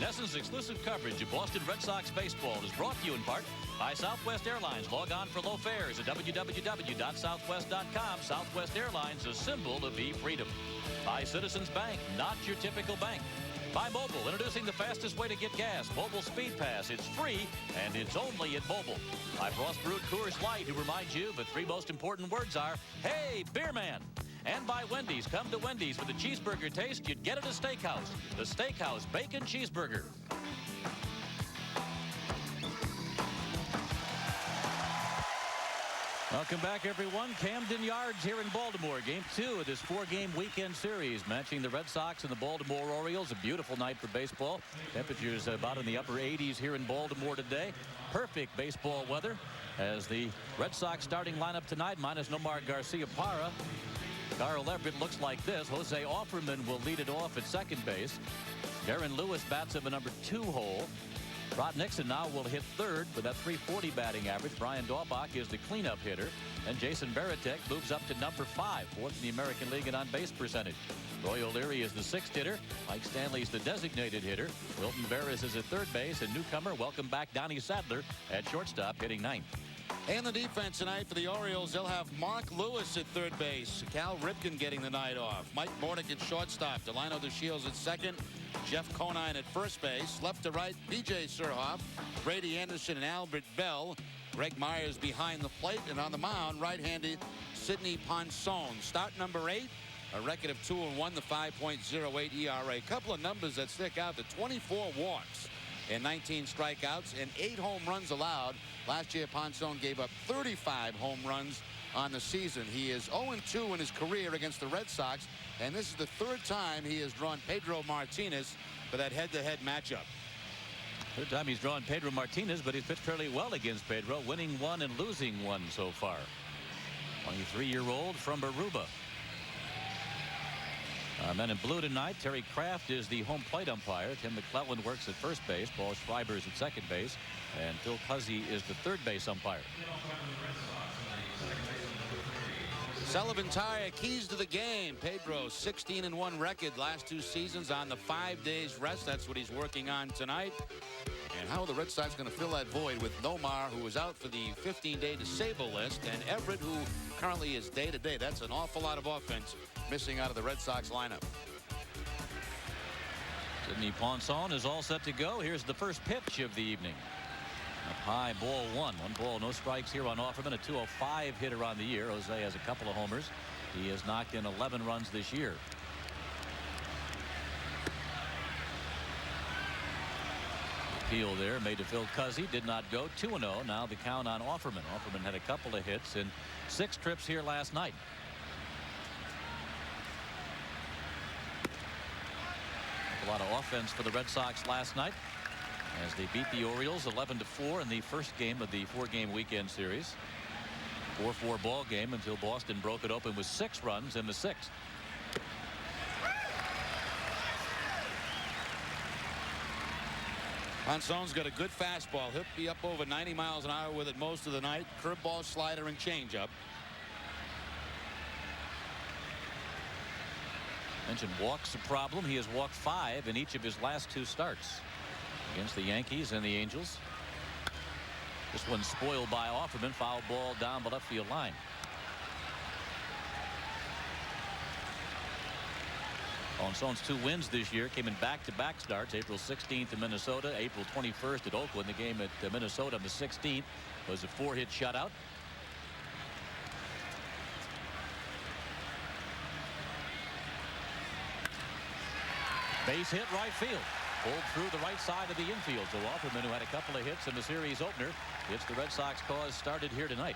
NESN's exclusive coverage of Boston Red Sox baseball is brought to you in part by Southwest Airlines. Log on for low fares at www.southwest.com. Southwest Airlines, a symbol of e-freedom. By Citizens Bank, not your typical bank. By Mobile, introducing the fastest way to get gas. Mobile Speed Pass. It's free, and it's only at Mobile. By Frost Brewed Coors Light, who reminds you the three most important words are, hey, beer man. And by Wendy's. Come to Wendy's for the cheeseburger taste you'd get at a steakhouse. The Steakhouse Bacon Cheeseburger. Welcome back, everyone. Camden Yards here in Baltimore. Game 2 of this 4-game weekend series matching the Red Sox and the Baltimore Orioles. A beautiful night for baseball. Temperatures about in the upper 80s here in Baltimore today. Perfect baseball weather as the Red Sox starting lineup tonight minus Nomar Garciaparra. Carl Everett looks like this. Jose Offerman will lead it off at second base. Darren Lewis bats at the number 2 hole. Rod Nixon now will hit third with that .340 batting average. Brian Daubach is the cleanup hitter. And Jason Varitek moves up to number 5, fourth in the American League in on-base percentage. Roy O'Leary is the 6th hitter. Mike Stanley's the designated hitter. Wilton Veras is at third base. And newcomer, welcome back, Donnie Sadler at shortstop, hitting 9th. And the defense tonight for the Orioles, they'll have Mark Lewis at third base. Cal Ripken getting the night off. Mike Mornick at shortstop. Delino DeShields at second. Jeff Conine at first base. Left to right, B.J. Surhoff, Brady Anderson, and Albert Bell. Greg Myers behind the plate. And on the mound, right-handed Sidney Ponson. Start number 8. A record of 2-1, the 5.08 ERA. A couple of numbers that stick out. The 24 walks and 19 strikeouts and 8 home runs allowed. Last year, Ponson gave up 35 home runs on the season. He is 0-2 in his career against the Red Sox, and this is the 3rd time he has drawn Pedro Martinez for that head-to-head matchup. 3rd time he's drawn Pedro Martinez, but he's pitched fairly well against Pedro, winning 1 and losing 1 so far. 23-year-old from Aruba. Men in blue tonight, Terry Kraft is the home plate umpire. Tim McClellan works at first base. Paul Schreiber is at second base. And Phil Cuzzy is the third base umpire. Sullivan Tire, keys to the game. Pedro, 16-1 record last 2 seasons on the 5 days rest. That's what he's working on tonight. And how are the Red Sox going to fill that void with Nomar, who is out for the 15-day disabled list, and Everett, who currently is day-to-day. That's an awful lot of offense missing out of the Red Sox lineup. Sidney Ponson is all set to go. Here's the first pitch of the evening. Up high, ball 1. 1 ball, no strikes here on Offerman. A .205 hitter on the year. Jose has a couple of homers. He has knocked in 11 runs this year. Appeal there made to Phil Cuzzy. Did not go. 2-0. Now the count on Offerman. Offerman had a couple of hits in 6 trips here last night. A lot of offense for the Red Sox last night as they beat the Orioles 11-4 in the first game of the 4-game weekend series. 4-4 ball game until Boston broke it open with 6 runs in the 6th. Ponson's got a good fastball. He'll be up over 90 miles an hour with it most of the night. Curveball, slider, and changeup. Mentioned walks a problem. He has walked 5 in each of his last 2 starts against the Yankees and the Angels. This one spoiled by Offerman. Foul ball down the left field line. Ponson's 2 wins this year came in back-to-back starts. April 16th in Minnesota, April 21st at Oakland. The game at Minnesota on the 16th was a 4-hit shutout. Base hit right field. Pulled through the right side of the infield. So Offerman, who had a couple of hits in the series opener, gets the Red Sox cause started here tonight.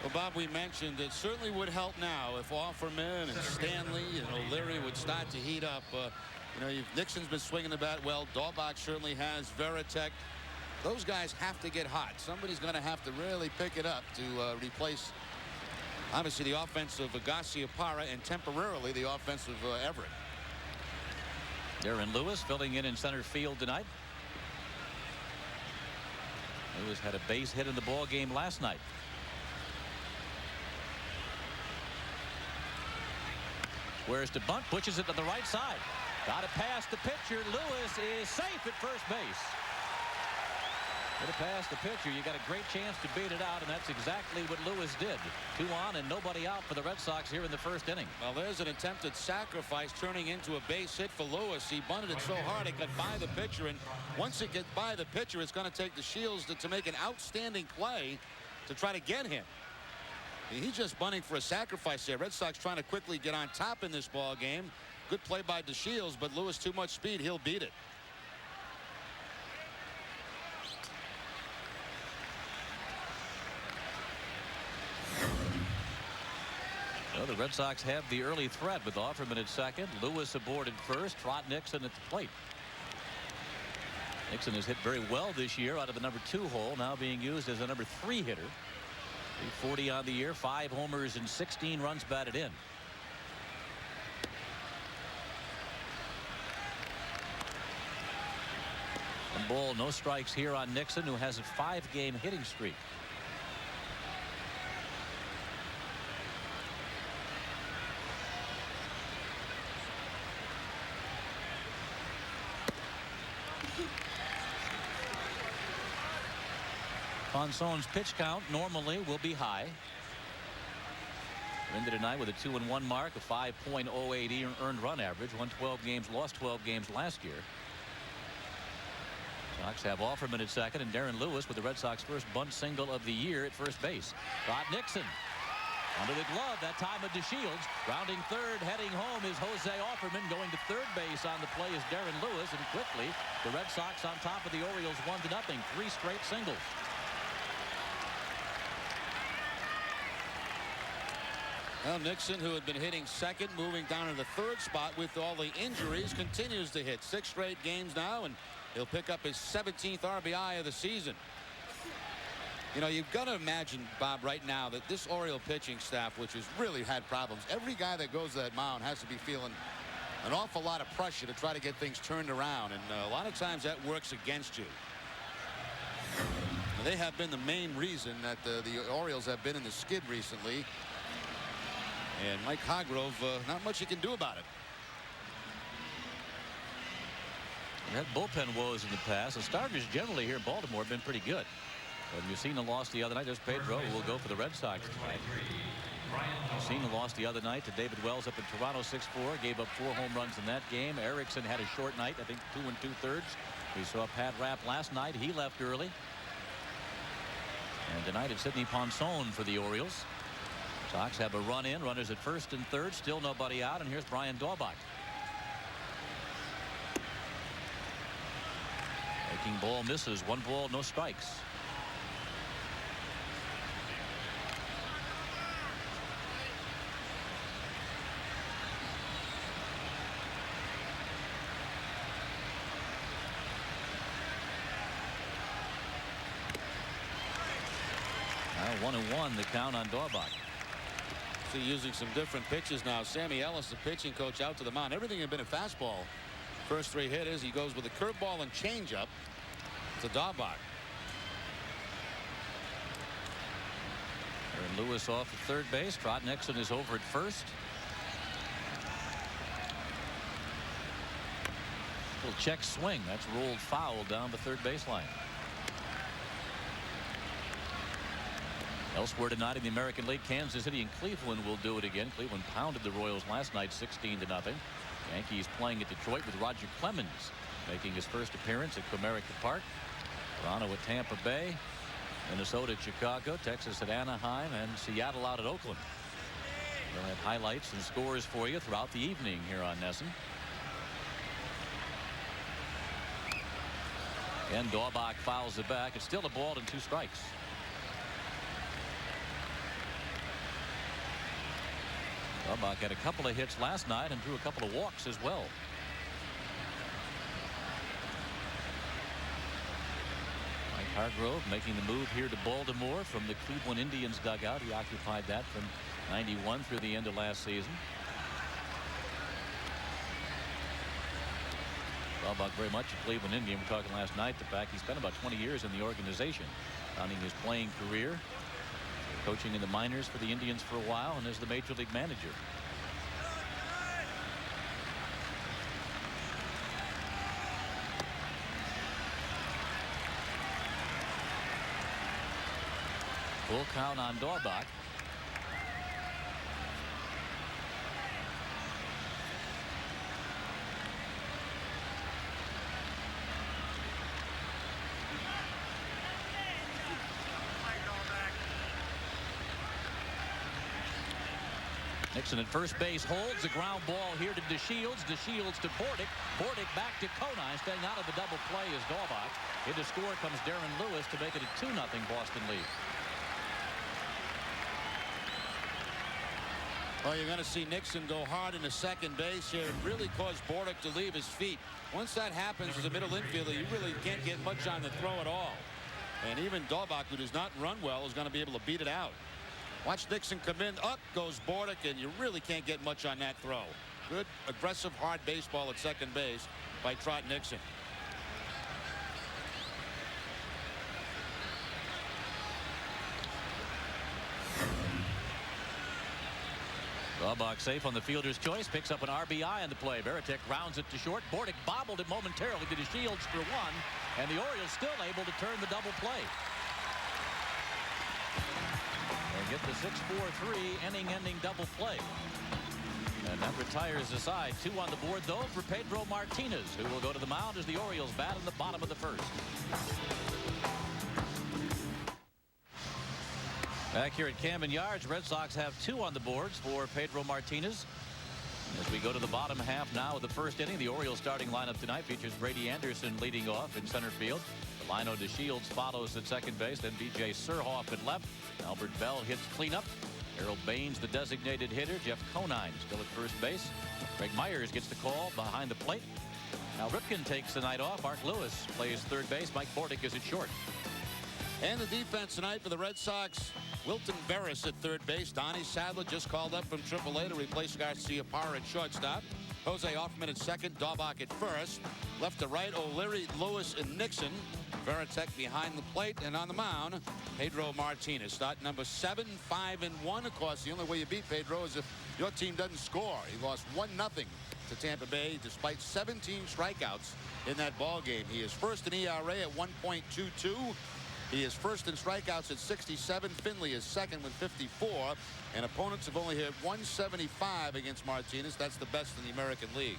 Well, Bob, we mentioned it certainly would help now if Offerman and Stanley and O'Leary would start to heat up. You know, Nixon's been swinging the bat well. Daubach certainly has. Varitek. Those guys have to get hot. Somebody's going to have to really pick it up to replace, obviously, the offense of Garciaparra and temporarily the offense of Everett. Darren Lewis filling in center field tonight. Lewis had a base hit in the ball game last night. Squares to bunt, pushes it to the right side. Got it past the pitcher. Lewis is safe at first base. Get it past the pitcher. You got a great chance to beat it out, and that's exactly what Lewis did. 2 on and nobody out for the Red Sox here in the first inning. Well, there's an attempted sacrifice turning into a base hit for Lewis. He bunted it so hard it got by the pitcher, and once it gets by the pitcher, it's going to take the Shields to make an outstanding play to try to get him. He's just bunting for a sacrifice there. Red Sox trying to quickly get on top in this ball game. Good play by DeShields, but Lewis too much speed. He'll beat it. Well, the Red Sox have the early threat with Offerman at second. Lewis aboard at first. Trot Nixon at the plate. Nixon has hit very well this year out of the number 2 hole, now being used as a number 3 hitter. 340 on the year, 5 homers and 16 runs batted in. One ball, no strikes here on Nixon, who has a 5-game hitting streak. Ponsone's pitch count normally will be high. Ended tonight with a 2-1 mark, a 5.08 earned run average, won 12 games, lost 12 games last year. Sox have Offerman at second, and Darren Lewis with the Red Sox first bunt single of the year at first base. Rod Nixon under the glove, that time of DeShields. Rounding third, heading home is Jose Offerman. Going to third base on the play is Darren Lewis, and quickly the Red Sox on top of the Orioles 1-0. 3 straight singles. Well, Nixon, who had been hitting second, moving down to the third spot with all the injuries, continues to hit 6 straight games now, and he'll pick up his 17th RBI of the season. You know, you've got to imagine, Bob, right now that this Oriole pitching staff, which has really had problems, every guy that goes to that mound has to be feeling an awful lot of pressure to try to get things turned around, and a lot of times that works against you. They have been the main reason that the Orioles have been in the skid recently. And Mike Hargrove, not much he can do about it. We had bullpen woes in the past. The starters generally here in Baltimore have been pretty good. But Mussina lost the other night. There's Pedro, who will go for the Red Sox tonight. Mussina lost the other night to David Wells up in Toronto 6-4. Gave up 4 home runs in that game. Erickson had a short night, I think 2 2/3. We saw Pat Rapp last night. He left early. And tonight it's Sidney Ponson for the Orioles. Sox have a run in, runners at first and third, still nobody out, and here's Brian Daubach. Breaking ball misses, 1 ball, no strikes. Now 1-1 the count on Daubach. Using some different pitches now. Sammy Ellis, the pitching coach, out to the mound. Everything had been a fastball. First 3 hitters. He goes with a curveball and changeup to Daubach. Aaron Lewis off at third base. Trot Nixon is over at first. Little check swing. That's rolled foul down the third baseline. Elsewhere tonight in the American League, Kansas City and Cleveland will do it again. Cleveland pounded the Royals last night 16-0. Yankees playing at Detroit with Roger Clemens making his first appearance at Comerica Park. Toronto at Tampa Bay. Minnesota at Chicago. Texas at Anaheim. And Seattle out at Oakland. We'll have highlights and scores for you throughout the evening here on NESN. Again, Daubach fouls it back. It's still a ball and 2 strikes. Daubach had a couple of hits last night and drew a couple of walks as well. Mike Hargrove making the move here to Baltimore from the Cleveland Indians dugout. He occupied that from '91 through the end of last season. Daubach very much a Cleveland Indian. We were talking last night the fact he spent about 20 years in the organization, counting his playing career. Coaching in the minors for the Indians for a while and as the major league manager. Full count on Daubach. Nixon at first base holds a ground ball here to DeShields. DeShields to Bordick. Bordick back to Conine. Staying out of the double play is Daubach. In to score comes Darren Lewis to make it a 2-0 Boston lead. Well, you're going to see Nixon go hard into second base here and really cause Bordick to leave his feet. Once that happens as a middle infielder, you really can't get much on the throw at all. And even Daubach, who does not run well, is going to be able to beat it out. Watch Nixon come in. Up goes Bordick, and you really can't get much on that throw. Good, aggressive, hard baseball at second base by Trot Nixon. Daubach safe on the fielder's choice. Picks up an RBI on the play. Veritek rounds it to short. Bordick bobbled it momentarily to DeShields for one. And the Orioles still able to turn the double play. And get the 6-4-3 inning-ending double play. And that retires the side. 2 on the board, though, for Pedro Martinez, who will go to the mound as the Orioles bat in the bottom of the first. Back here at Camden Yards, Red Sox have 2 on the boards for Pedro Martinez. As we go to the bottom half now of the first inning, the Orioles starting lineup tonight features Brady Anderson leading off in center field. Delino DeShields follows at second base. Then B.J. Surhoff at left. Albert Bell hits cleanup. Harold Baines, the designated hitter. Jeff Conine still at first base. Greg Myers gets the call behind the plate. Now Ripken takes the night off. Mark Lewis plays third base. Mike Bordick is at short. And the defense tonight for the Red Sox. Wilton Veras at third base. Donnie Sadler just called up from AAA to replace Garcia Parra at shortstop. Jose Hoffman at second. Daubach at first. Left to right, O'Leary, Lewis, and Nixon. Veritek behind the plate, and on the mound, Pedro Martinez. Start number 7, 5-1. Of course, the only way you beat Pedro is if your team doesn't score. He lost 1-0 to Tampa Bay despite 17 strikeouts in that ball game. He is first in ERA at 1.22. He is first in strikeouts at 67. Finley is second with 54. And opponents have only hit 175 against Martinez. That's the best in the American League.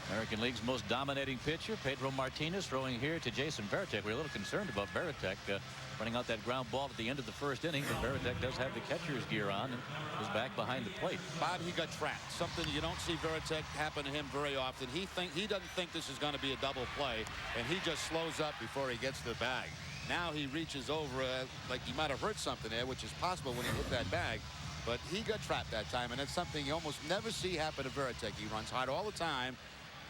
American League's most dominating pitcher, Pedro Martinez, throwing here to Jason Veritek. We're a little concerned about Veritek running out that ground ball at the end of the first inning, but Veritek does have the catcher's gear on and is back behind the plate. Bob, he got trapped. Something you don't see Veritek happen to him very often. He doesn't think this is going to be a double play, and he just slows up before he gets to the bag. Now he reaches over like he might have hurt something there, which is possible when he hit that bag. But he got trapped that time, and it's something you almost never see happen to Veritek. He runs hard all the time,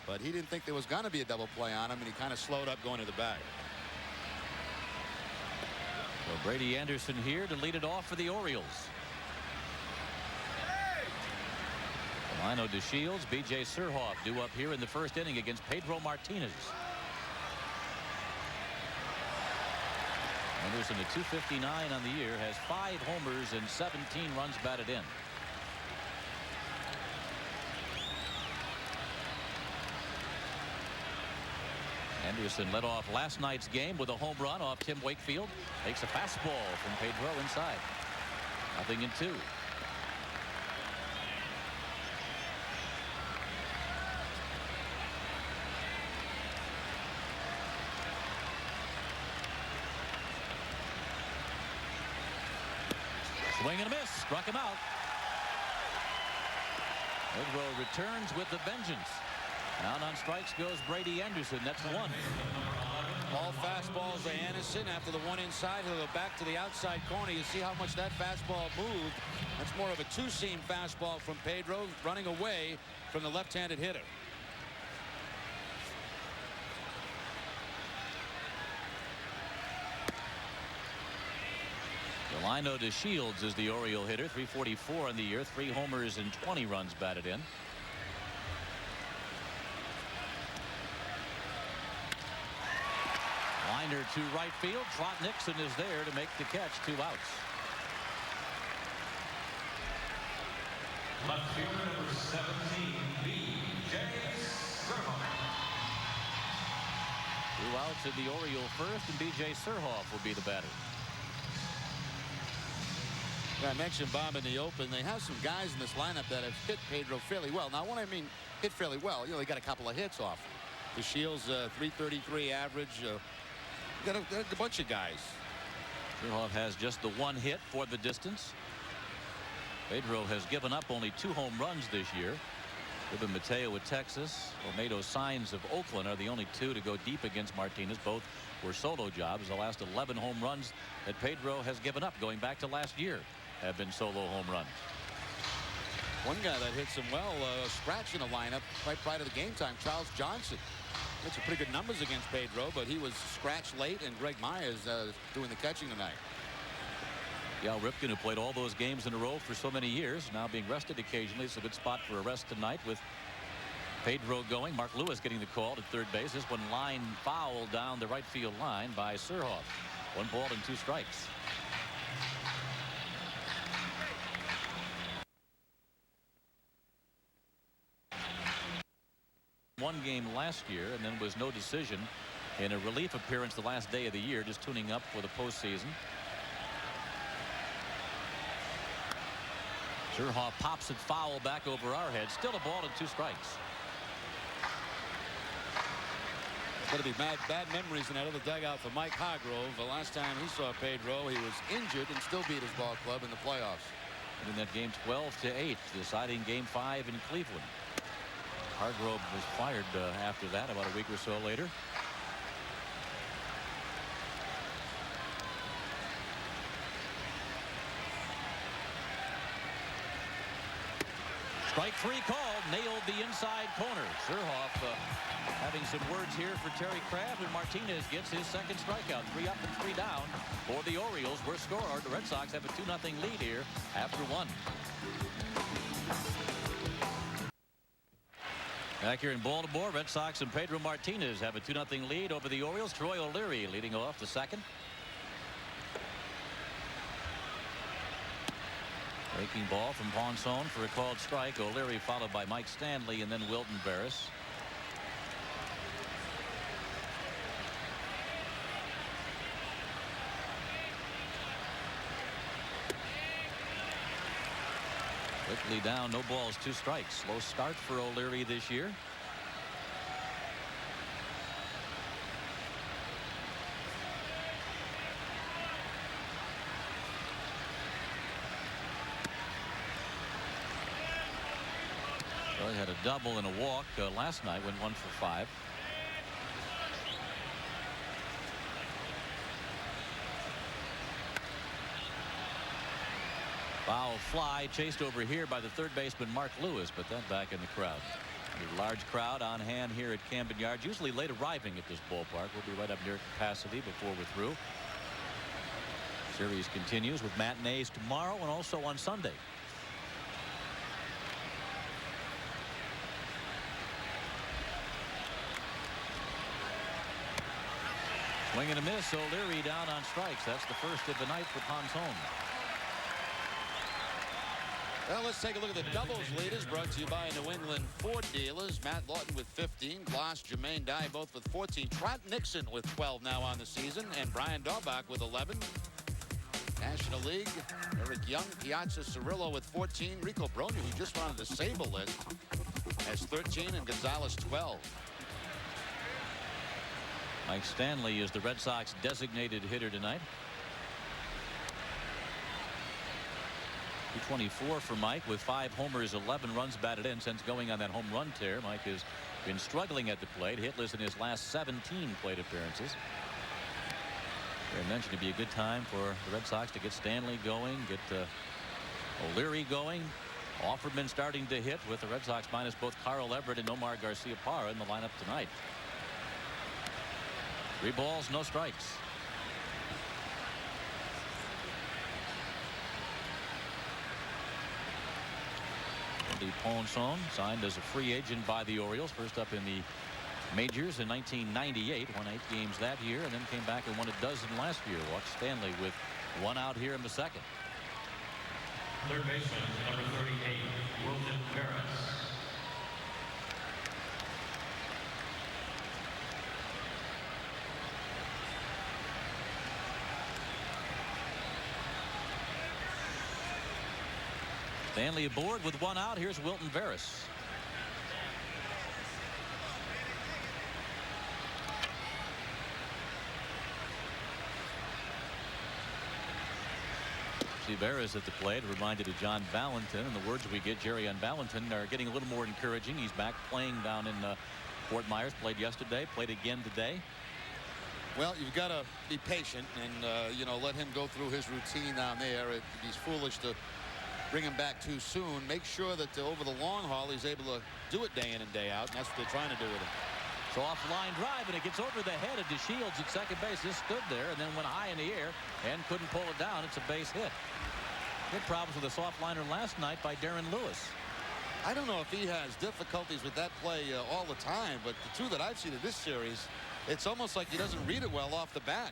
but he didn't think there was going to be a double play on him, and he kind of slowed up going to the bag. So Brady Anderson here to lead it off for the Orioles. Delino DeShields, B.J. Surhoff due up here in the first inning against Pedro Martinez. Anderson at 259 on the year, has 5 homers and 17 runs batted in. Anderson led off last night's game with a home run off Tim Wakefield. Takes a fastball from Pedro inside. 0-2. Swing and a miss. Struck him out. Pedro returns with the vengeance. Down on strikes goes Brady Anderson. That's 1. All fastballs to Anderson. After the one inside, he'll go back to the outside corner. You see how much that fastball moved. That's more of a two-seam fastball from Pedro, running away from the left-handed hitter. Delino DeShields is the Oriole hitter. 344 on the year. 3 homers and 20 runs batted in. Liner to right field. Trot Nixon is there to make the catch. 2 outs. Left fielder number 17, B.J. Surhoff. 2 outs in the Oriole first, and B.J. Surhoff will be the batter. I mentioned Bob in the open. They have some guys in this lineup that have hit Pedro fairly well. Now, when I mean hit fairly well, they got a couple of hits off. The Shields 333 average. Got a bunch of guys. Surhoff has just the one hit for the distance. Pedro has given up only 2 home runs this year. Ruben Mateo with Texas. Olmedo Signs of Oakland are the only 2 to go deep against Martinez. Both were solo jobs. The last 11 home runs that Pedro has given up going back to last year have been solo home runs. One guy that hits him well, scratch in the lineup right prior to the game time, Charles Johnson. Had some pretty good numbers against Pedro, but he was scratched late, and Greg Myers doing the catching tonight. Cal Ripken, who played all those games in a row for so many years, now being rested occasionally. It's a good spot for a rest tonight with Pedro going. Mark Lewis getting the call at third base. This one line foul down the right field line by Surhoff. 1 ball and 2 strikes. One game last year, and then was no decision in a relief appearance the last day of the year, just tuning up for the postseason. Surhoff pops it foul back over our head. Still a ball and 2 strikes. Going to be bad memories in that other dugout for Mike Hargrove. The last time he saw Pedro, he was injured and still beat his ball club in the playoffs. And in that game 12-8, deciding game 5 in Cleveland. Hargrove was fired after that about a week or so later. Strike 3 called. Nailed the inside corner. Surhoff having some words here for Terry Crabb, and Martinez gets his second strikeout. 3 up and 3 down for the Orioles. We're scored. The Red Sox have a 2-0 lead here after 1. Back here in Baltimore, Red Sox and Pedro Martinez have a 2-0 lead over the Orioles. Troy O'Leary leading off the second. Breaking ball from Ponson for a called strike. O'Leary followed by Mike Stanley and then Wilton Barris. Quickly down, no balls, 2 strikes. Slow start for O'Leary this year. Well, he had a double and a walk last night, went 1 for 5. Foul fly chased over here by the third baseman Mark Lewis, but then back in the crowd. A large crowd on hand here at Camden Yards, usually late arriving at this ballpark. We'll be right up near capacity before we're through. Series continues with matinees tomorrow and also on Sunday. Swing and a miss. O'Leary down on strikes. That's the first of the night for Ponson. Well, let's take a look at the doubles leaders brought to you by New England Ford dealers. Matt Lawton with 15. Gloss, Jermaine Dye both with 14. Trot Nixon with 12 now on the season. And Brian Daubach with 11. National League, Eric Young, Piazza Cirillo with 14. Rico Brogna, who just won on the Sable list, has 13. And Gonzalez 12. Mike Stanley is the Red Sox designated hitter tonight. 224 for Mike with 5 homers, 11 runs batted in since going on that home run tear. Mike has been struggling at the plate, hitless in his last 17 plate appearances. I mentioned it'd be a good time for the Red Sox to get Stanley going, get O'Leary going. Offerman starting to hit with the Red Sox minus both Carl Everett and Omar Garcia-Parra in the lineup tonight. 3 balls, no strikes. Ponson signed as a free agent by the Orioles, first up in the majors in 1998, won 8 games that year, and then came back and won a dozen last year. Walked Stanley with 1 out here in the second. Third baseman, number 38, Wilton Barris. Stanley aboard with one out. Here's Wilton Veras. See Veras at the plate, reminded of John Valentin, and the words we get, Jerry, on Valentin are getting a little more encouraging. He's back playing down in Fort Myers. Played yesterday, played again today. Well, you've got to be patient and you know, let him go through his routine down there. He's foolish to bring him back too soon. Make sure that over the long haul he's able to do it day in and day out, and that's what they're trying to do with him. So off line drive, and it gets over the head of DeShields at second base. This stood there and then went high in the air and couldn't pull it down. It's a base hit. Good problems with a soft liner last night by Darren Lewis. I don't know if he has difficulties with that play all the time, but the two that I've seen in this series, it's almost like he doesn't read it well off the bat.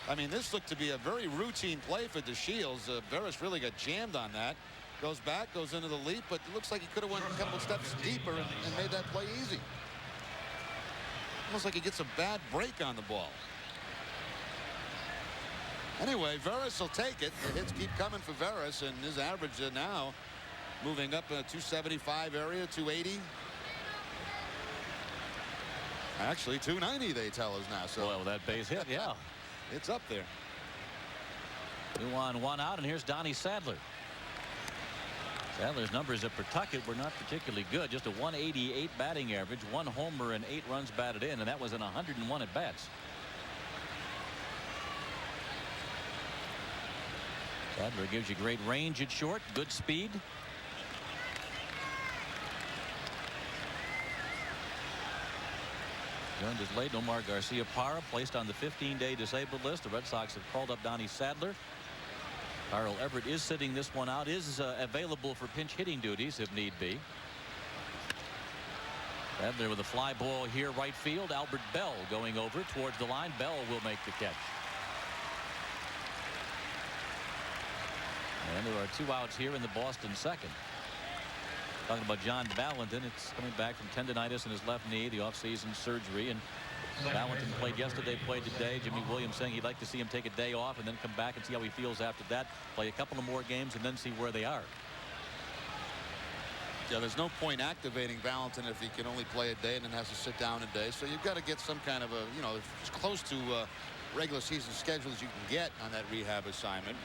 I mean, this looked to be a very routine play for DeShields. Veras really got jammed on that. Goes back, goes into the leap, but it looks like he could have went a couple steps deeper and made that play easy. Almost like he gets a bad break on the ball. Anyway, Veras will take it. The hits keep coming for Veras, and his average now moving up in a 275 area, 280. Actually, 290 they tell us now. So well, that base hit, yeah. It's up there. 2 on, 1 out, and here's Donnie Sadler. Sadler's numbers at Pawtucket were not particularly good. Just a 188 batting average, 1 homer and 8 runs batted in, and that was in 101 at bats. Sadler gives you great range at short, good speed. Joined as late Omar Garcia Parra, placed on the 15-day disabled list. The Red Sox have called up Donnie Sadler. Carl Everett is sitting this one out, is available for pinch hitting duties if need be. Sadler with a fly ball here, right field. Albert Bell going over towards the line. Bell will make the catch. And there are 2 outs here in the Boston second. Talking about John Valentin, it's coming back from tendonitis in his left knee, the offseason surgery, and Valentin played yesterday, played today. Jimmy Williams saying he'd like to see him take a day off and then come back and see how he feels after that. Play a couple of more games and then see where they are. Yeah, there's no point activating Valentin if he can only play a day and then has to sit down a day. So you've got to get some kind of a, you know, as close to regular season schedule as you can get on that rehab assignment.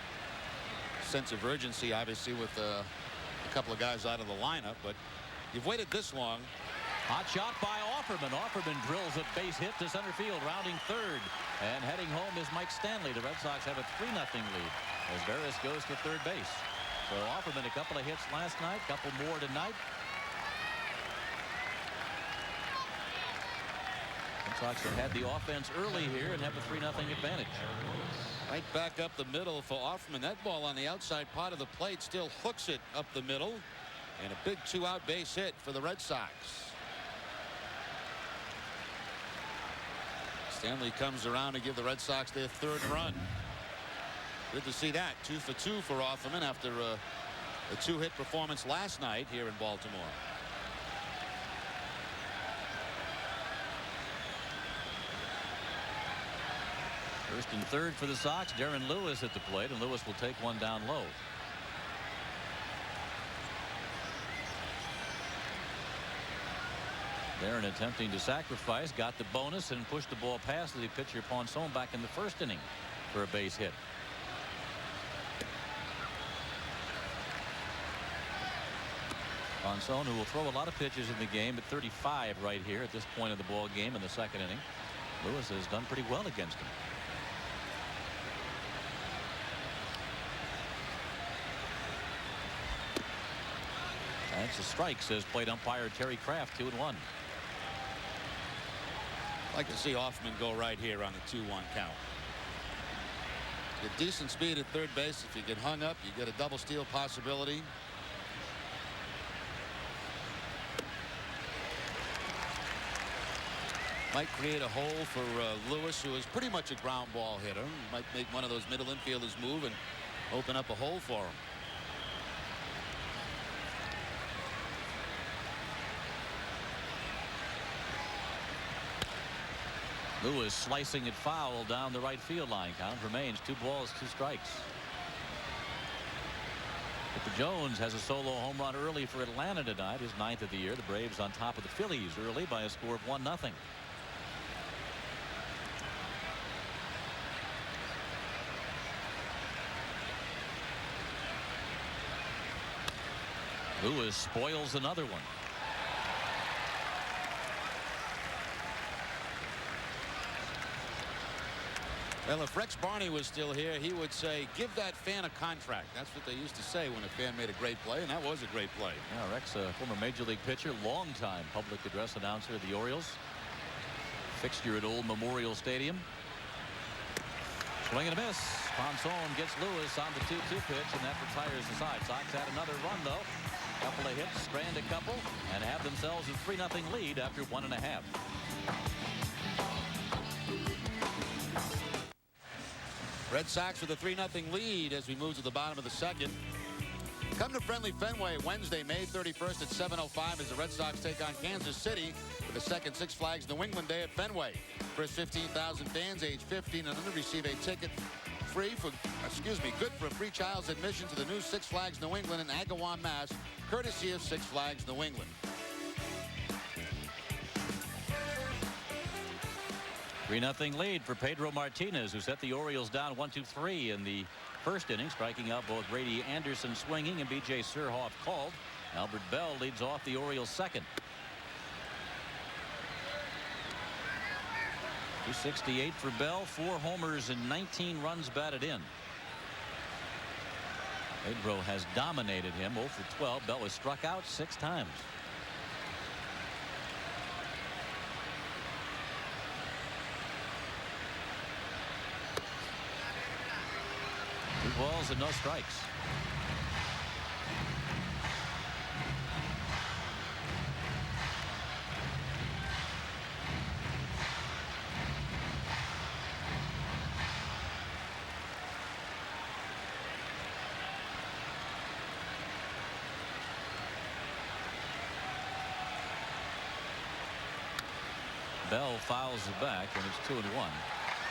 Sense of urgency, obviously, with a couple of guys out of the lineup, but you've waited this long. Hot shot by Offerman. Offerman drills a base hit to center field, rounding third, and heading home is Mike Stanley. The Red Sox have a 3-0 lead as Veras goes to third base. So Offerman, a couple of hits last night, couple more tonight. Red Sox have had the offense early here and have a 3-0 advantage. Right back up the middle for Offerman. That ball on the outside part of the plate still hooks it up the middle, and a big 2-out base hit for the Red Sox. Stanley comes around to give the Red Sox their 3rd run. Good to see that. 2 for 2 for Offerman after a 2-hit performance last night here in Baltimore. First and third for the Sox. Darren Lewis at the plate, and Lewis will take one down low. Darren attempting to sacrifice, got the bonus and pushed the ball past the pitcher Ponson back in the first inning for a base hit. Ponson, who will throw a lot of pitches in the game, at 35 right here at this point of the ball game in the second inning. Lewis has done pretty well against him. That's a strike, says plate umpire Terry Kraft. 2-1. I'd like to see Offerman go right here on the 2-1 count. Get decent speed at third base. If you get hung up, you get a double steal possibility. Might create a hole for Lewis, who is pretty much a ground ball hitter. Might make one of those middle infielders move and open up a hole for him. Lewis slicing it foul down the right field line. Count remains 2 balls, 2 strikes. But Jones has a solo home run early for Atlanta tonight, his 9th of the year. The Braves on top of the Phillies early by a score of 1-0. Lewis spoils another one. Well, if Rex Barney was still here, he would say, give that fan a contract. That's what they used to say when a fan made a great play, and that was a great play. Yeah, Rex, a former major league pitcher, longtime public address announcer of the Orioles. Fixture at Old Memorial Stadium. Swing and a miss. Ponson gets Lewis on the 2-2 pitch, and that retires the side. Sox had another run, though. Couple of hits, strand a couple, and have themselves a 3-0 lead after 1.5. Red Sox with a 3-0 lead as we move to the bottom of the second. Come to Friendly Fenway Wednesday, May 31st at 7:05 as the Red Sox take on Kansas City for the second Six Flags New England Day at Fenway. First 15,000 fans age 15 and under receive a ticket good for a free child's admission to the new Six Flags New England in Agawam, Mass, courtesy of Six Flags New England. 3-0 lead for Pedro Martinez, who set the Orioles down 1-2-3 in the first inning, striking out both Brady Anderson swinging and B.J. Surhoff called. Albert Bell leads off the Orioles' second. 268 for Bell, 4 homers and 19 runs batted in. Pedro has dominated him 0 for 12. Bell was struck out 6 times. 2 balls and no strikes. Bell fouls it back, and it's 2-1.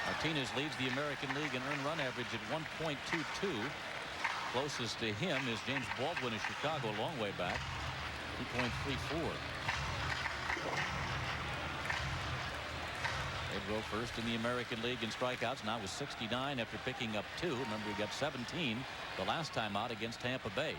Martinez leads the American League in earned run average at 1.22. Closest to him is James Baldwin of Chicago, a long way back, 2.34. Pedro first in the American League in strikeouts, now with 69 after picking up 2. Remember, he got 17 the last time out against Tampa Bay.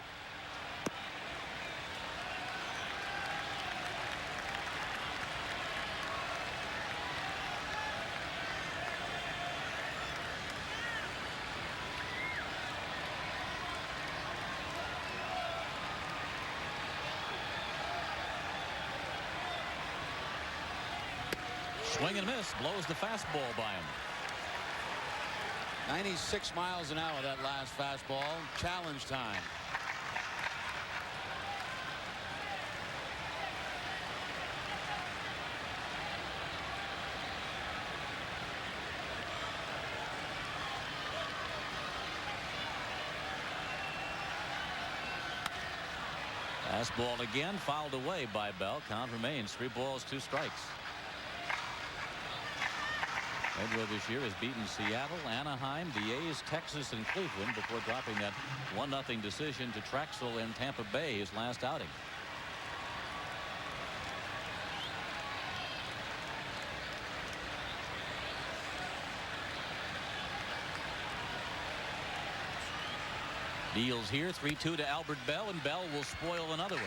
Swing and miss, blows the fastball by him. 96 miles an hour that last fastball. Challenge time. Fastball again, fouled away by Bell. Count remains 3 balls, 2 strikes. Pedro this year has beaten Seattle, Anaheim, the A's, Texas, and Cleveland before dropping that 1-0 decision to Traxel in Tampa Bay his last outing. Deals here, 3-2 to Albert Bell, and Bell will spoil another one.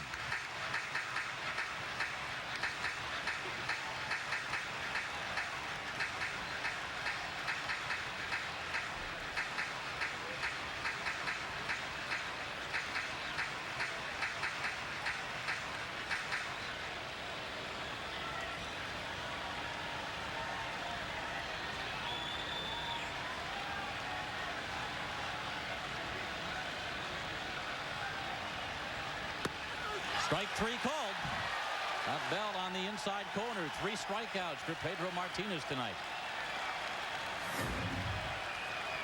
Strike 3 called. That Bell on the inside corner. 3 strikeouts for Pedro Martinez tonight.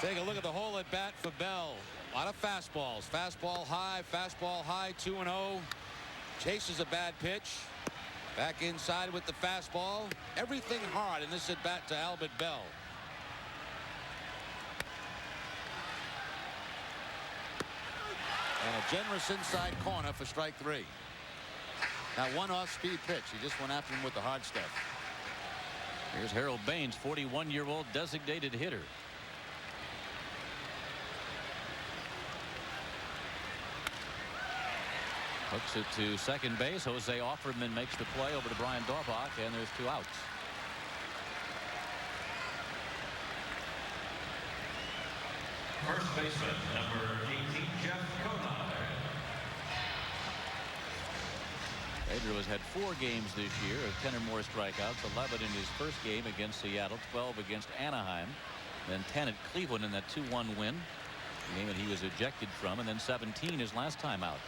Take a look at the whole at bat for Bell. A lot of fastballs. Fastball high, 2-0. Chases a bad pitch. Back inside with the fastball. Everything hard in this at bat to Albert Bell. And a generous inside corner for strike 3. Now one off-speed pitch. He just went after him with the hard stuff. Here's Harold Baines, 41-year-old designated hitter. Hooks it to second base. Jose Offerman makes the play over to Brian Daubach, and there's 2 outs. First baseman, number 18, Jeff Conine. Pedro has had 4 games this year of 10 or more strikeouts, 11 in his first game against Seattle, 12 against Anaheim, then 10 at Cleveland in that 2-1 win, the game that he was ejected from, and then 17 his last time out.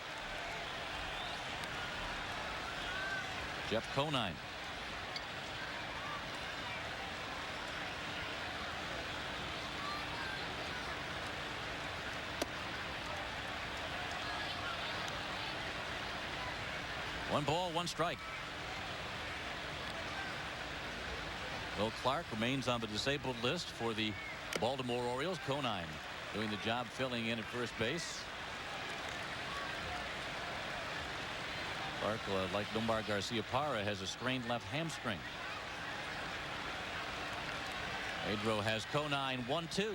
Jeff Conine. One ball, 1 strike. Will Clark remains on the disabled list for the Baltimore Orioles. Conine doing the job filling in at first base. Clark, like Nomar Garcia-Parra, has a strained left hamstring. Pedro has Conine 1-2.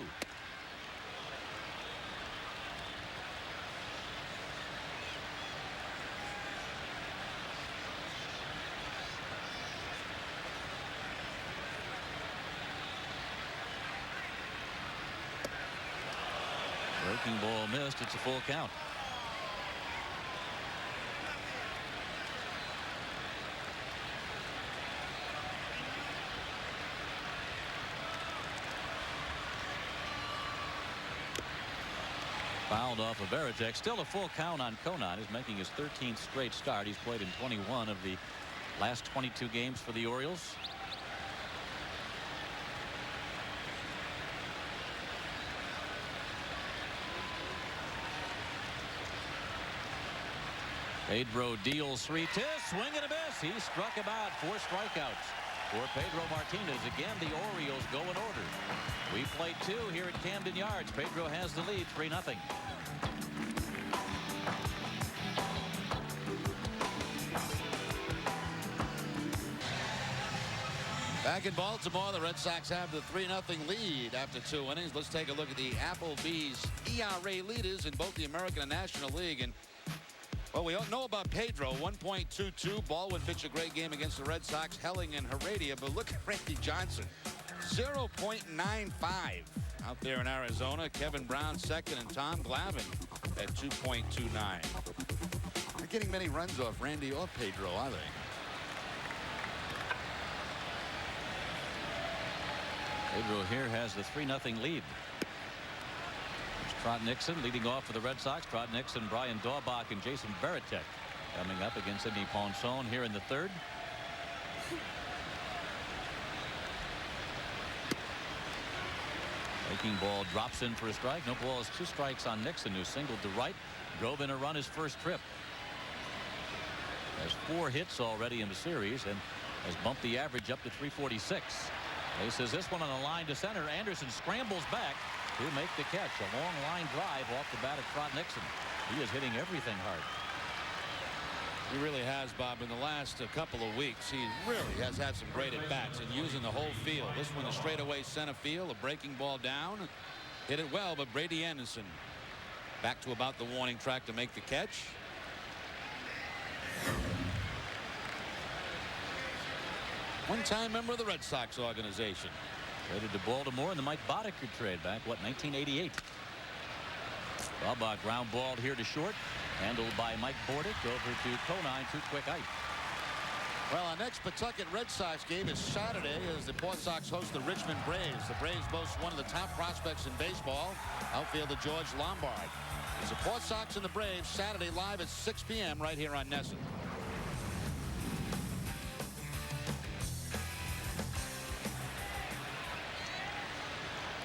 Breaking ball missed. It's a full count. Fouled off of Veritek. Still a full count on Conine. He's making his 13th straight start. He's played in 21 of the last 22 games for the Orioles. Pedro deals 3-2. Swing and a miss. He struck him out. 4 strikeouts for Pedro Martinez. Again, the Orioles go in order. We play 2 here at Camden Yards. Pedro has the lead, 3-0. Back in Baltimore, the Red Sox have the 3-0 lead after 2 innings. Let's take a look at the Applebee's ERA leaders in both the American and National League. And well, we all know about Pedro, 1.22. Baldwin pitched a great game against the Red Sox, Helling and Heredia. But look at Randy Johnson, 0.95 out there in Arizona. Kevin Brown second, and Tom Glavine at 2.29. Not getting many runs off Randy or Pedro, are they? Pedro here has the 3-0 lead. Trot Nixon leading off for the Red Sox. Trot Nixon, Brian Daubach, and Jason Veritek coming up against Sidney Ponson here in the 3rd. Breaking ball drops in for a strike. No balls, 2 strikes on Nixon, who singled to right, drove in a run his first trip. Has 4 hits already in the series and has bumped the average up to 346. Aces this one on the line to center. Anderson scrambles back to make the catch. A long line drive off the bat of Trot Nixon. He is hitting everything hard. He really has, Bob. In the last couple of weeks, he really has had some great at-bats and using the whole field. This one, a straightaway center field, a breaking ball down. Hit it well, but Brady Anderson back to about the warning track to make the catch. One-time member of the Red Sox organization. Traded to Baltimore in the Mike Boddicker trade back, 1988. Daubach ground ball here to short. Handled by Mike Bordick. Over to Conine. 2 quick out. Well, our next Pawtucket Red Sox game is Saturday as the Port Sox host the Richmond Braves. The Braves boast one of the top prospects in baseball, outfielder George Lombard. It's the Port Sox and the Braves Saturday live at 6 p.m. right here on NESN.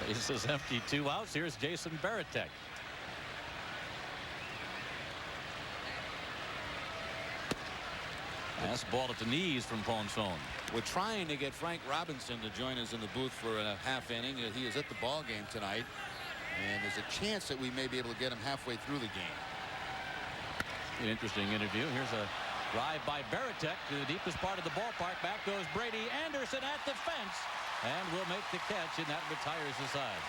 Base is empty. 2 outs. Here's Jason Veritek. Fastball at the knees from Ponson. We're trying to get Frank Robinson to join us in the booth for a half inning. He is at the ball game tonight, and there's a chance that we may be able to get him halfway through the game. An interesting interview. Here's a drive by Baratek to the deepest part of the ballpark. Back goes Brady Anderson at the fence and will make the catch, and that retires the side.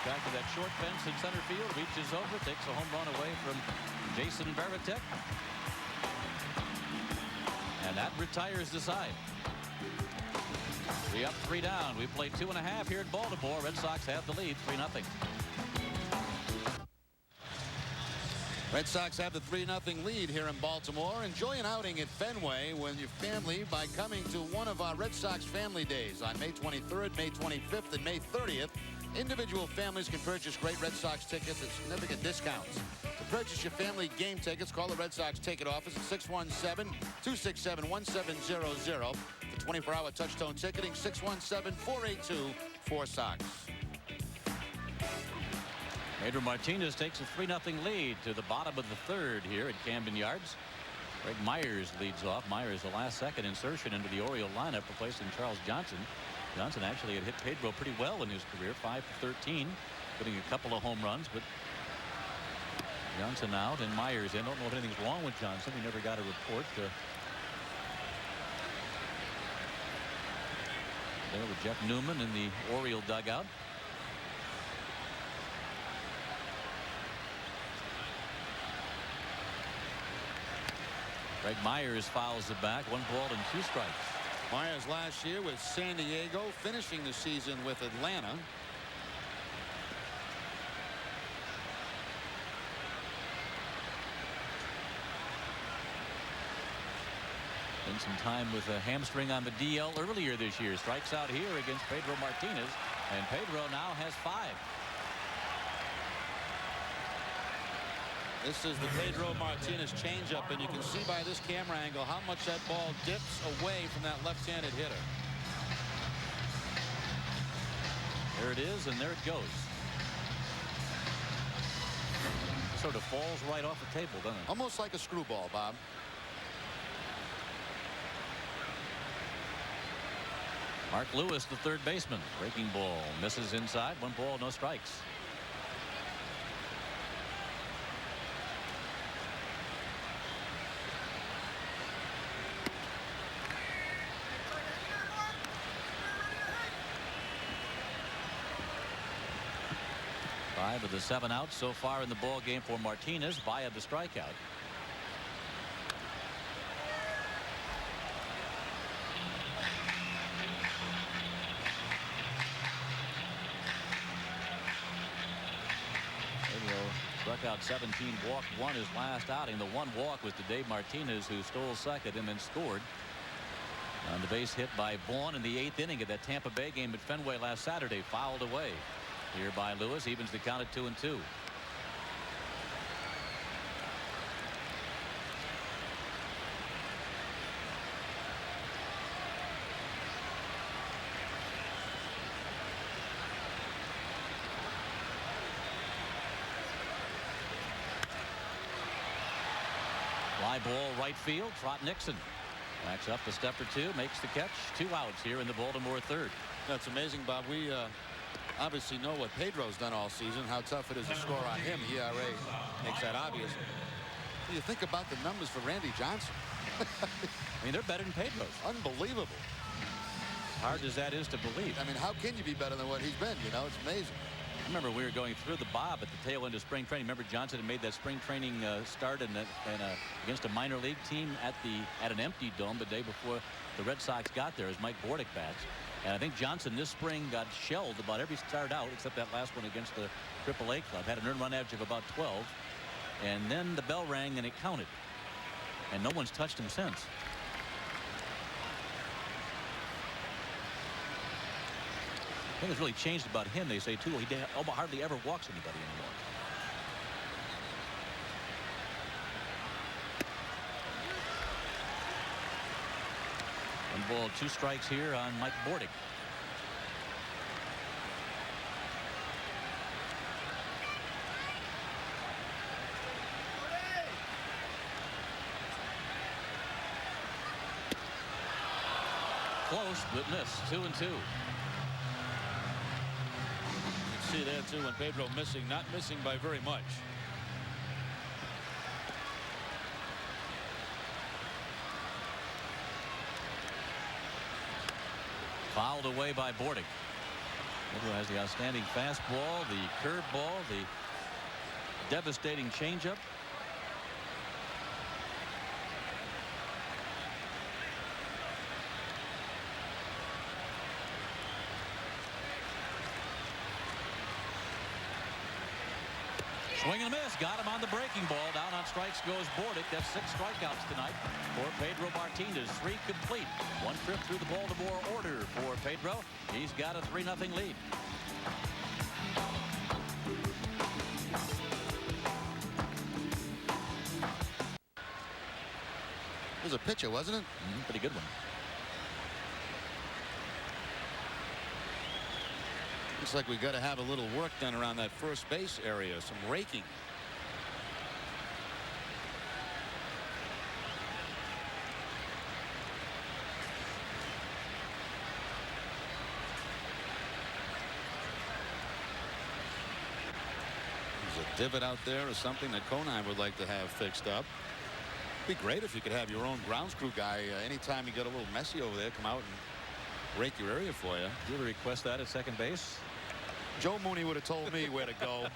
Back to that short fence in center field, reaches over, takes a home run away from Jason Baratek, and that retires the side. 3 up, 3 down. We played 2.5 here in Baltimore. Red Sox have the lead, 3-0. Red Sox have the 3-0 lead here in Baltimore. Enjoy an outing at Fenway with your family by coming to one of our Red Sox family days on May 23rd, May 25th, and May 30th. Individual families can purchase great Red Sox tickets at significant discounts. To purchase your family game tickets, call the Red Sox ticket office at 617-267-1700. For 24-hour touch-tone ticketing, 617-482-4SOX. Pedro Martinez takes a 3-0 lead to the bottom of the third here at Camden Yards. Greg Myers leads off. Myers, the last second insertion into the Oriole lineup, replacing Charles Johnson. Johnson actually had hit Pedro pretty well in his career, 5 for 13, putting a couple of home runs, but Johnson out and Myers in. Don't know if anything's wrong with Johnson. We never got a report. There with Jeff Newman in the Oriole dugout. Greg Myers fouls the back. 1 ball and 2 strikes. Myers last year with San Diego, finishing the season with Atlanta. Spent some time with a hamstring on the DL earlier this year. Strikes out here against Pedro Martinez, and Pedro now has 5. This is the Pedro Martinez changeup, and you can see by this camera angle how much that ball dips away from that left-handed hitter. There it is, and there it goes. Sort of falls right off the table, doesn't it? Almost like a screwball, Bob. Mark Lewis, the third baseman. Breaking ball misses inside. 1 ball, no strikes. Five of the 7 outs so far in the ball game for Martinez via the strikeout. Struck out 17, walked 1 his last outing. The 1 walk was to Dave Martinez, who stole second and then scored on the base hit by Vaughn in the 8th inning of that Tampa Bay game at Fenway last Saturday. Fouled away here by Lewis. Evens the count at 2-2. Fly ball right field. Trot Nixon backs up a step or 2, makes the catch. 2 outs here in the Baltimore third. That's amazing, Bob. We obviously know what Pedro's done all season, how tough it is to score on him. The ERA makes that obvious. You think about the numbers for Randy Johnson. I mean, they're better than Pedro's. Unbelievable. Hard as that is to believe. I mean, how can you be better than what he's been? You know, it's amazing. I remember we were going through the Bob at the tail end of spring training. Remember Johnson had made that spring training start against a minor league team at an empty dome the day before the Red Sox got there as Mike Bordick bats. And I think Johnson this spring got shelled about every start out except that last one against the AAA club. Had an earned run average of about 12. And then the bell rang and it counted. And no one's touched him since. I think it's really changed about him. They say, too, he hardly ever walks anybody anymore. One ball, 2 strikes here on Mike Bordick. Close, but missed. 2-2. See there too when Pedro missing, not missing by very much. Fouled away by Bordick. Pedro has the outstanding fastball, the curveball, the devastating changeup. Swing and a miss. Got him on the breaking ball. Down on strikes goes Bordick. That's 6 strikeouts tonight for Pedro Martinez. 3 complete. 1 trip through the Baltimore order for Pedro. He's got a 3-0 lead. It was a pitcher, wasn't it? Pretty good one. Looks like we got to have a little work done around that first base area. Some raking. There's a divot out there or something that Conine would like to have fixed up. It'd be great if you could have your own grounds crew guy anytime you get a little messy over there, come out and rake your area for you. Did you ever request that at second base? Joe Mooney would have told me where to go.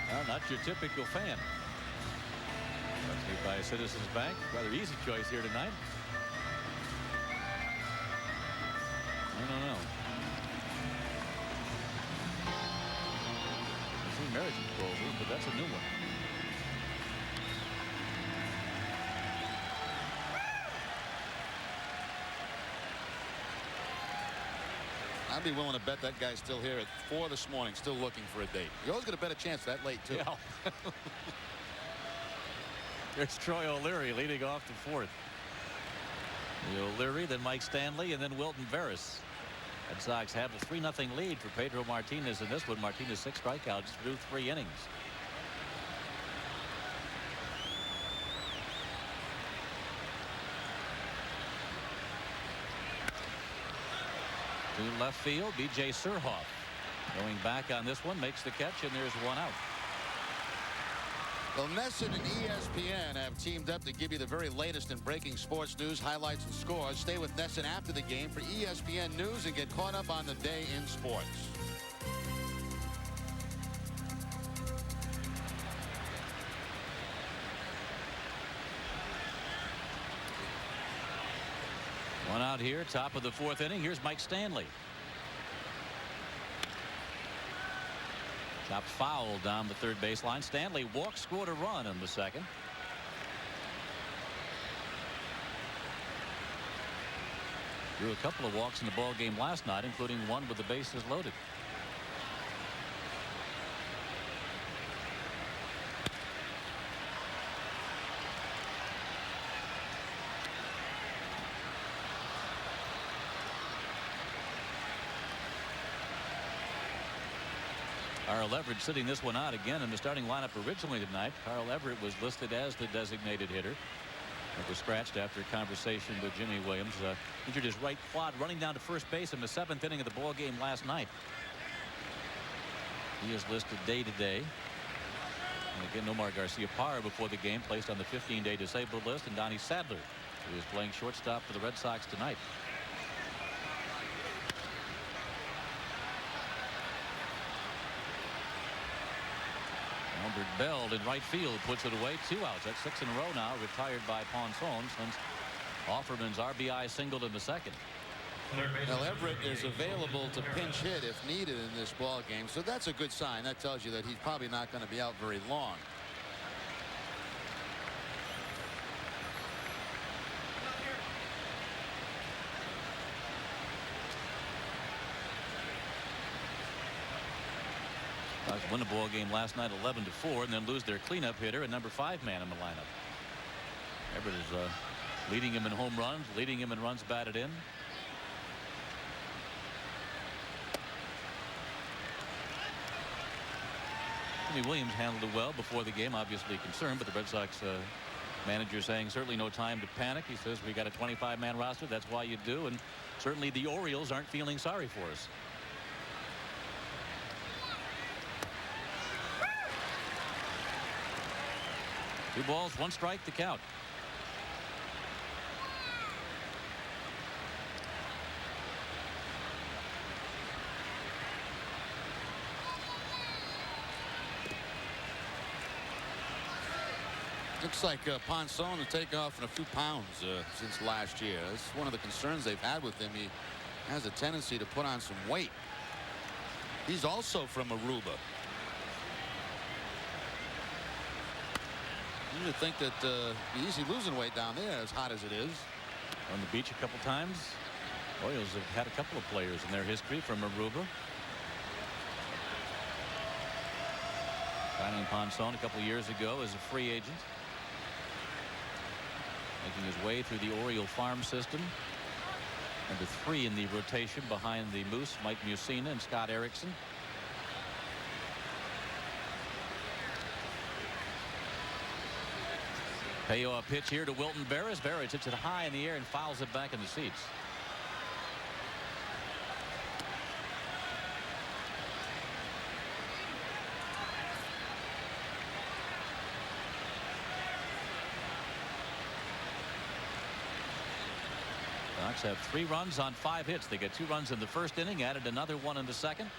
Well, not your typical fan. Let's by Citizens Bank. Rather easy choice here tonight. I don't know. Marriage proposal, but that's a new one. I'd be willing to bet that guy's still here at 4 this morning, still looking for a date. You always got a better chance that late, too. Yeah. There's Troy O'Leary leading off the 4th. The O'Leary, then Mike Stanley, and then Wilton Veras. Red Sox have a 3-0 lead for Pedro Martinez in this one. Martinez 6 strikeouts through 3 innings. To left field, B.J. Surhoff going back on this one, makes the catch, and there's 1 out. Well, Nesson and ESPN have teamed up to give you the very latest in breaking sports news, highlights, and scores. Stay with Nesson after the game for ESPN news and get caught up on the day in sports. One out here, top of the 4th inning. Here's Mike Stanley. Chopped foul down the 3rd baseline. Stanley walked, scored a run in the 2nd. Drew a couple of walks in the ball game last night, including one with the bases loaded. Carl Everett sitting this one out again in the starting lineup originally tonight. Carl Everett was listed as the designated hitter. It was scratched after a conversation with Jimmy Williams. Injured his right quad running down to first base in the 7th inning of the ball game last night. He is listed day to day. And again, Nomar Garcia Parra before the game placed on the 15-day disabled list, and Donnie Sadler, who is playing shortstop for the Red Sox tonight. Albert Bell in right field puts it away. 2 outs. That's 6 in a row now. Retired by Ponson since Offerman's RBI singled in the 2nd. Well, Everett is available to pinch hit if needed in this ball game, so that's a good sign. That tells you that he's probably not going to be out very long. Sox win the ball game last night 11-4 and then lose their cleanup hitter and number 5 man in the lineup. Everett is leading him in home runs, leading him in runs batted in. Jimmy Williams handled it well before the game, obviously concerned, but the Red Sox Manager saying certainly no time to panic. He says we got a 25-man roster. That's why you do. And certainly the Orioles aren't feeling sorry for us. Two balls, one strike to count. Looks like Ponson will take off in a few pounds since last year. That's one of the concerns they've had with him. He has a tendency to put on some weight. He's also from Aruba. You would think that be easy losing weight down there, as hot as it is. On the beach a couple times. Orioles have had a couple of players in their history from Aruba. Signing Ponson a couple of years ago as a free agent. Making his way through the Oriole farm system. Number 3 in the rotation behind the Moose, Mike Mussina and Scott Erickson. Payoff pitch here to Wilton Barris. Barris hits it high in the air and fouls it back in the seats. Sox have 3 runs on 5 hits. They get 2 runs in the first inning, added another 1 in the second.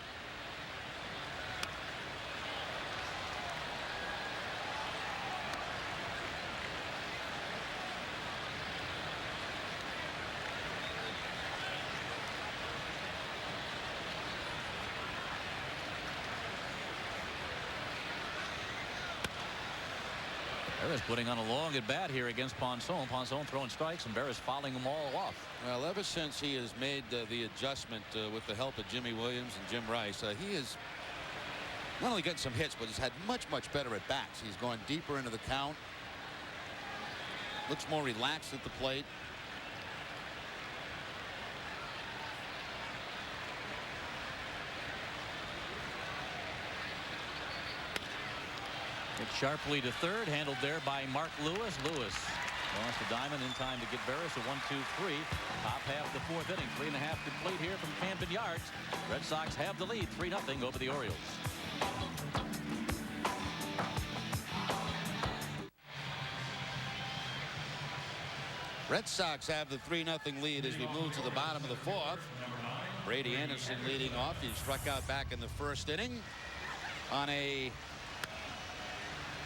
Barris putting on a long at bat here against Ponson. Ponson throwing strikes and Barris fouling them all off. Well, ever since he has made the adjustment with the help of Jimmy Williams and Jim Rice, he is not only getting some hits, but he's had much better at bats. He's gone deeper into the count. Looks more relaxed at the plate. Hit sharply to third, handled there by Mark Lewis. Lewis lost the diamond in time to get Barris a 1-2-3. Top half of the 4th inning, 3.5 complete here from Camden Yards. Red Sox have the lead, 3-0 over the Orioles. Red Sox have the 3-0 lead as we move to the bottom of the 4th. Brady Anderson leading off. He struck out back in the first inning on a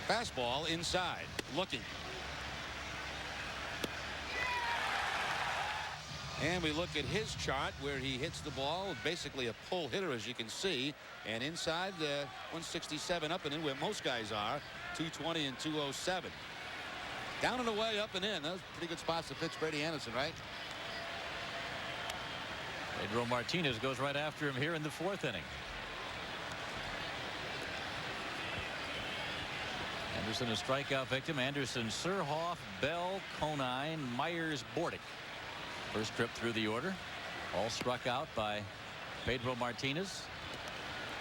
fastball inside, looking. And we look at his chart where he hits the ball, basically a pull hitter, as you can see, and inside 167 up and in, where most guys are, 220 and 207. Down and away, up and in. Those pretty good spots to pitch Brady Anderson, right? Pedro Martinez goes right after him here in the 4th inning. Anderson, a strikeout victim. Anderson, Surhoff, Bell, Conine, Myers, Bordick. First trip through the order. All struck out by Pedro Martinez.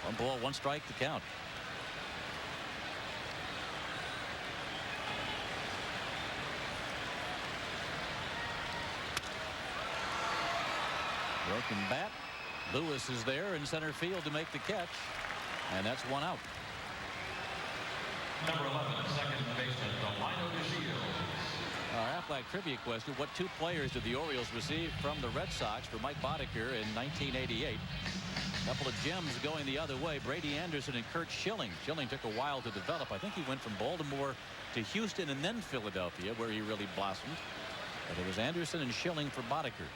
1 ball, 1 strike to count. Broken bat. Lewis is there in center field to make the catch. And that's 1 out. Number 11, second baseman, Delino DeShields. Our Aflac trivia question: what 2 players did the Orioles receive from the Red Sox for Mike Boddicker in 1988? A couple of gems going the other way. Brady Anderson and Curt Schilling. Schilling took a while to develop. I think he went from Baltimore to Houston and then Philadelphia, where he really blossomed. But it was Anderson and Schilling for Boddicker.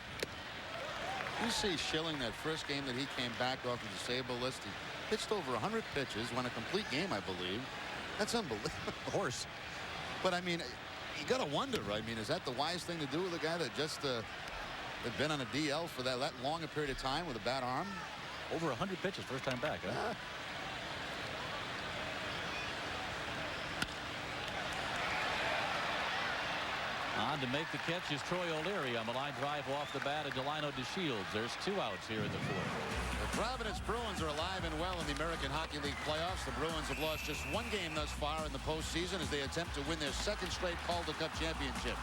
You see Schilling, that first game that he came back off the disabled list, he pitched over 100 pitches, won a complete game, I believe. That's unbelievable. Of course. But I mean, you got to wonder. I mean, is that the wise thing to do with a guy that just had been on a DL for that long a period of time with a bad arm? Over 100 pitches first time back, huh? Yeah. On to make the catch is Troy O'Leary on the line drive off the bat of Delino DeShields. There's 2 outs here in the 4th. The Providence Bruins are alive and well in the American Hockey League playoffs. The Bruins have lost just 1 game thus far in the postseason as they attempt to win their 2nd straight Calder Cup championship.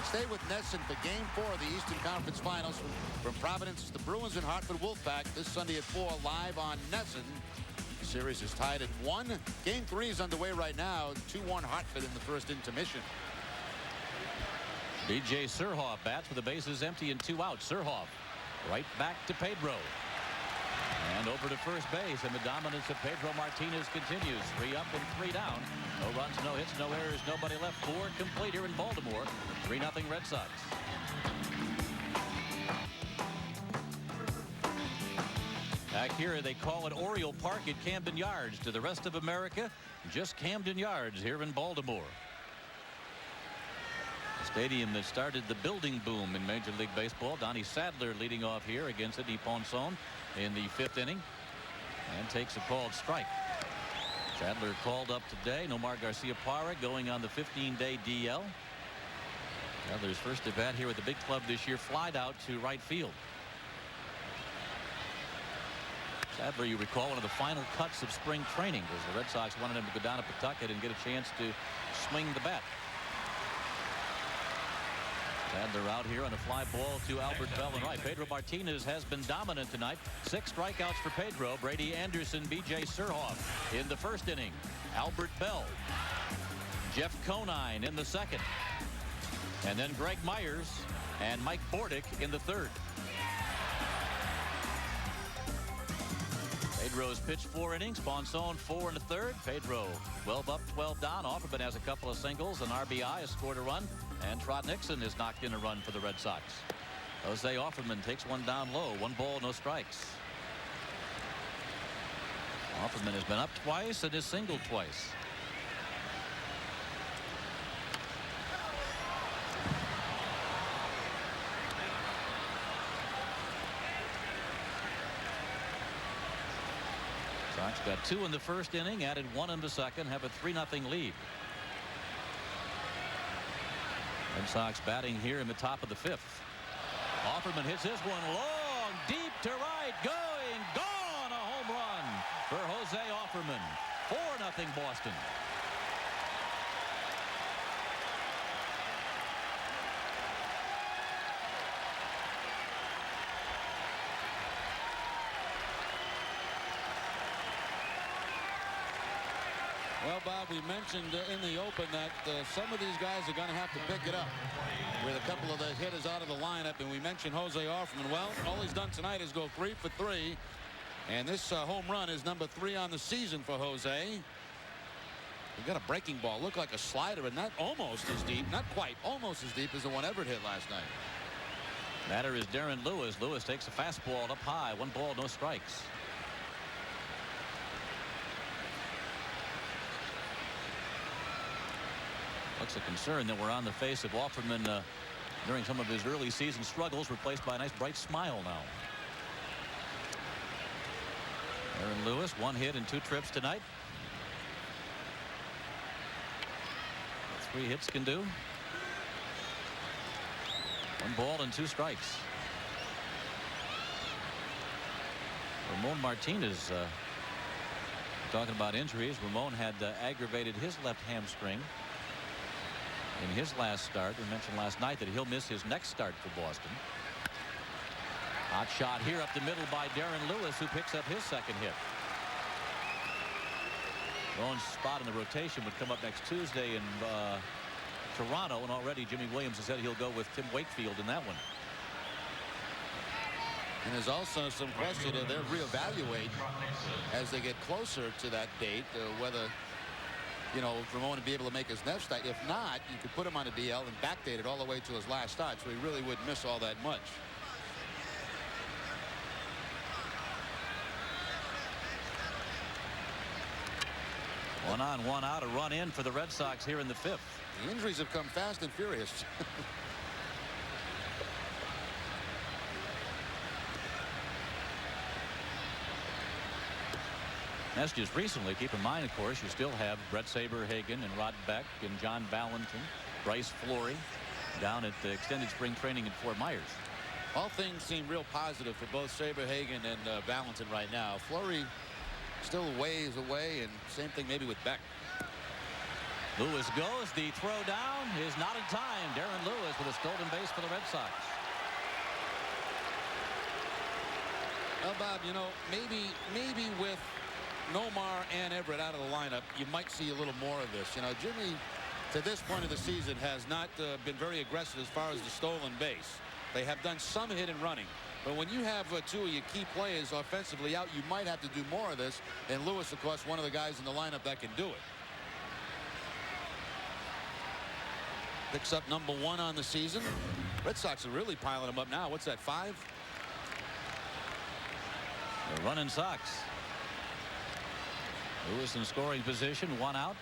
Stay with Nesson for Game 4 of the Eastern Conference Finals. From Providence, the Bruins and Hartford Wolfpack this Sunday at 4 live on Nesson. The series is tied at 1. Game 3 is underway right now. 2-1 Hartford in the first intermission. B.J. Surhoff bats with the bases empty and 2 outs. Surhoff right back to Pedro. And over to first base, and the dominance of Pedro Martinez continues. 3 up and 3 down. No runs, no hits, no errors, nobody left. 4 complete here in Baltimore. 3-0 Red Sox. Back here, they call it Oriole Park at Camden Yards. To the rest of America, just Camden Yards here in Baltimore. The stadium that started the building boom in Major League Baseball. Donnie Sadler leading off here against Sidney Ponson in the 5th inning, and takes a called strike. Sadler called up today. Nomar Garcia-Parra going on the 15-day DL. Sadler's first at bat here with the big club this year, flied out to right field. Sadler, you recall, one of the final cuts of spring training, because the Red Sox wanted him to go down to Pawtucket and get a chance to swing the bat. Sadler out here on a fly ball to Albert Bell and right. Pedro Martinez has been dominant tonight. 6 strikeouts for Pedro. Brady Anderson, B.J. Surhoff in the 1st inning. Albert Bell. Jeff Conine in the 2nd. And then Greg Myers and Mike Bordick in the 3rd. Pedro's pitched 4 innings. Ponson 4 in the 3rd. Pedro 12 up, 12 down. Offerman has a couple of singles. An RBI has scored a run. And Trot Nixon has knocked in a run for the Red Sox. Jose Offerman takes one down low. 1 ball, no strikes. Offerman has been up twice and has singled twice. Sox got 2 in the 1st inning, added 1 in the 2nd, have a 3-0 lead. Red Sox batting here in the top of the 5th. Offerman hits this one long, deep to right, going, gone, a home run for Jose Offerman. 4-0 Boston. Well, Bob, we mentioned in the open that some of these guys are going to have to pick it up with a couple of the hitters out of the lineup, and we mentioned Jose Offerman. Well, all he's done tonight is go 3 for 3, and this home run is number 3 on the season for Jose. He got a breaking ball, looked like a slider, and not almost as deep, not quite, almost as deep as the one Everett hit last night. Batter is Darren Lewis. Lewis takes a fastball up high. 1 ball, no strikes. Looks a concern that we're on the face of Offerman during some of his early season struggles, replaced by a nice bright smile now. Aaron Lewis, 1 hit and 2 trips tonight. 3 hits can do. 1 ball and 2 strikes. Ramon Martinez, talking about injuries. Ramon had aggravated his left hamstring in his last start. We mentioned last night that he'll miss his next start for Boston. Hot shot here up the middle by Darren Lewis, who picks up his 2nd hit. Ramon's spot in the rotation would come up next Tuesday in Toronto, and already Jimmy Williams has said he'll go with Tim Wakefield in that one. And there's also some question that they'll reevaluate as they get closer to that date, whether, you know, Ramon would be able to make his next start. If not, you could put him on a DL and backdate it all the way to his last start, so he really wouldn't miss all that much. One on, one out, a run in for the Red Sox here in the 5th. The injuries have come fast and furious. That's just recently. Keep in mind, of course, you still have Brett Saberhagen and Rod Beck and John Valentin, Bryce Flory, down at the extended spring training in Fort Myers. All things seem real positive for both Saberhagen and Valentin right now. Fleury still ways away, and same thing maybe with Beck. Lewis goes. The throw down is not in time. Darren Lewis with a stolen base for the Red Sox. Well, Bob, you know, maybe with Nomar and Everett out of the lineup, you might see a little more of this. You know, Jimmy, to this point of the season, has not been very aggressive as far as the stolen base. They have done some hit and running. But when you have two of your key players offensively out, you might have to do more of this. And Lewis, of course, one of the guys in the lineup that can do it. Picks up number 1 on the season. Red Sox are really piling him up now. What's that, 5? The running Sox. Lewis in scoring position, 1 out.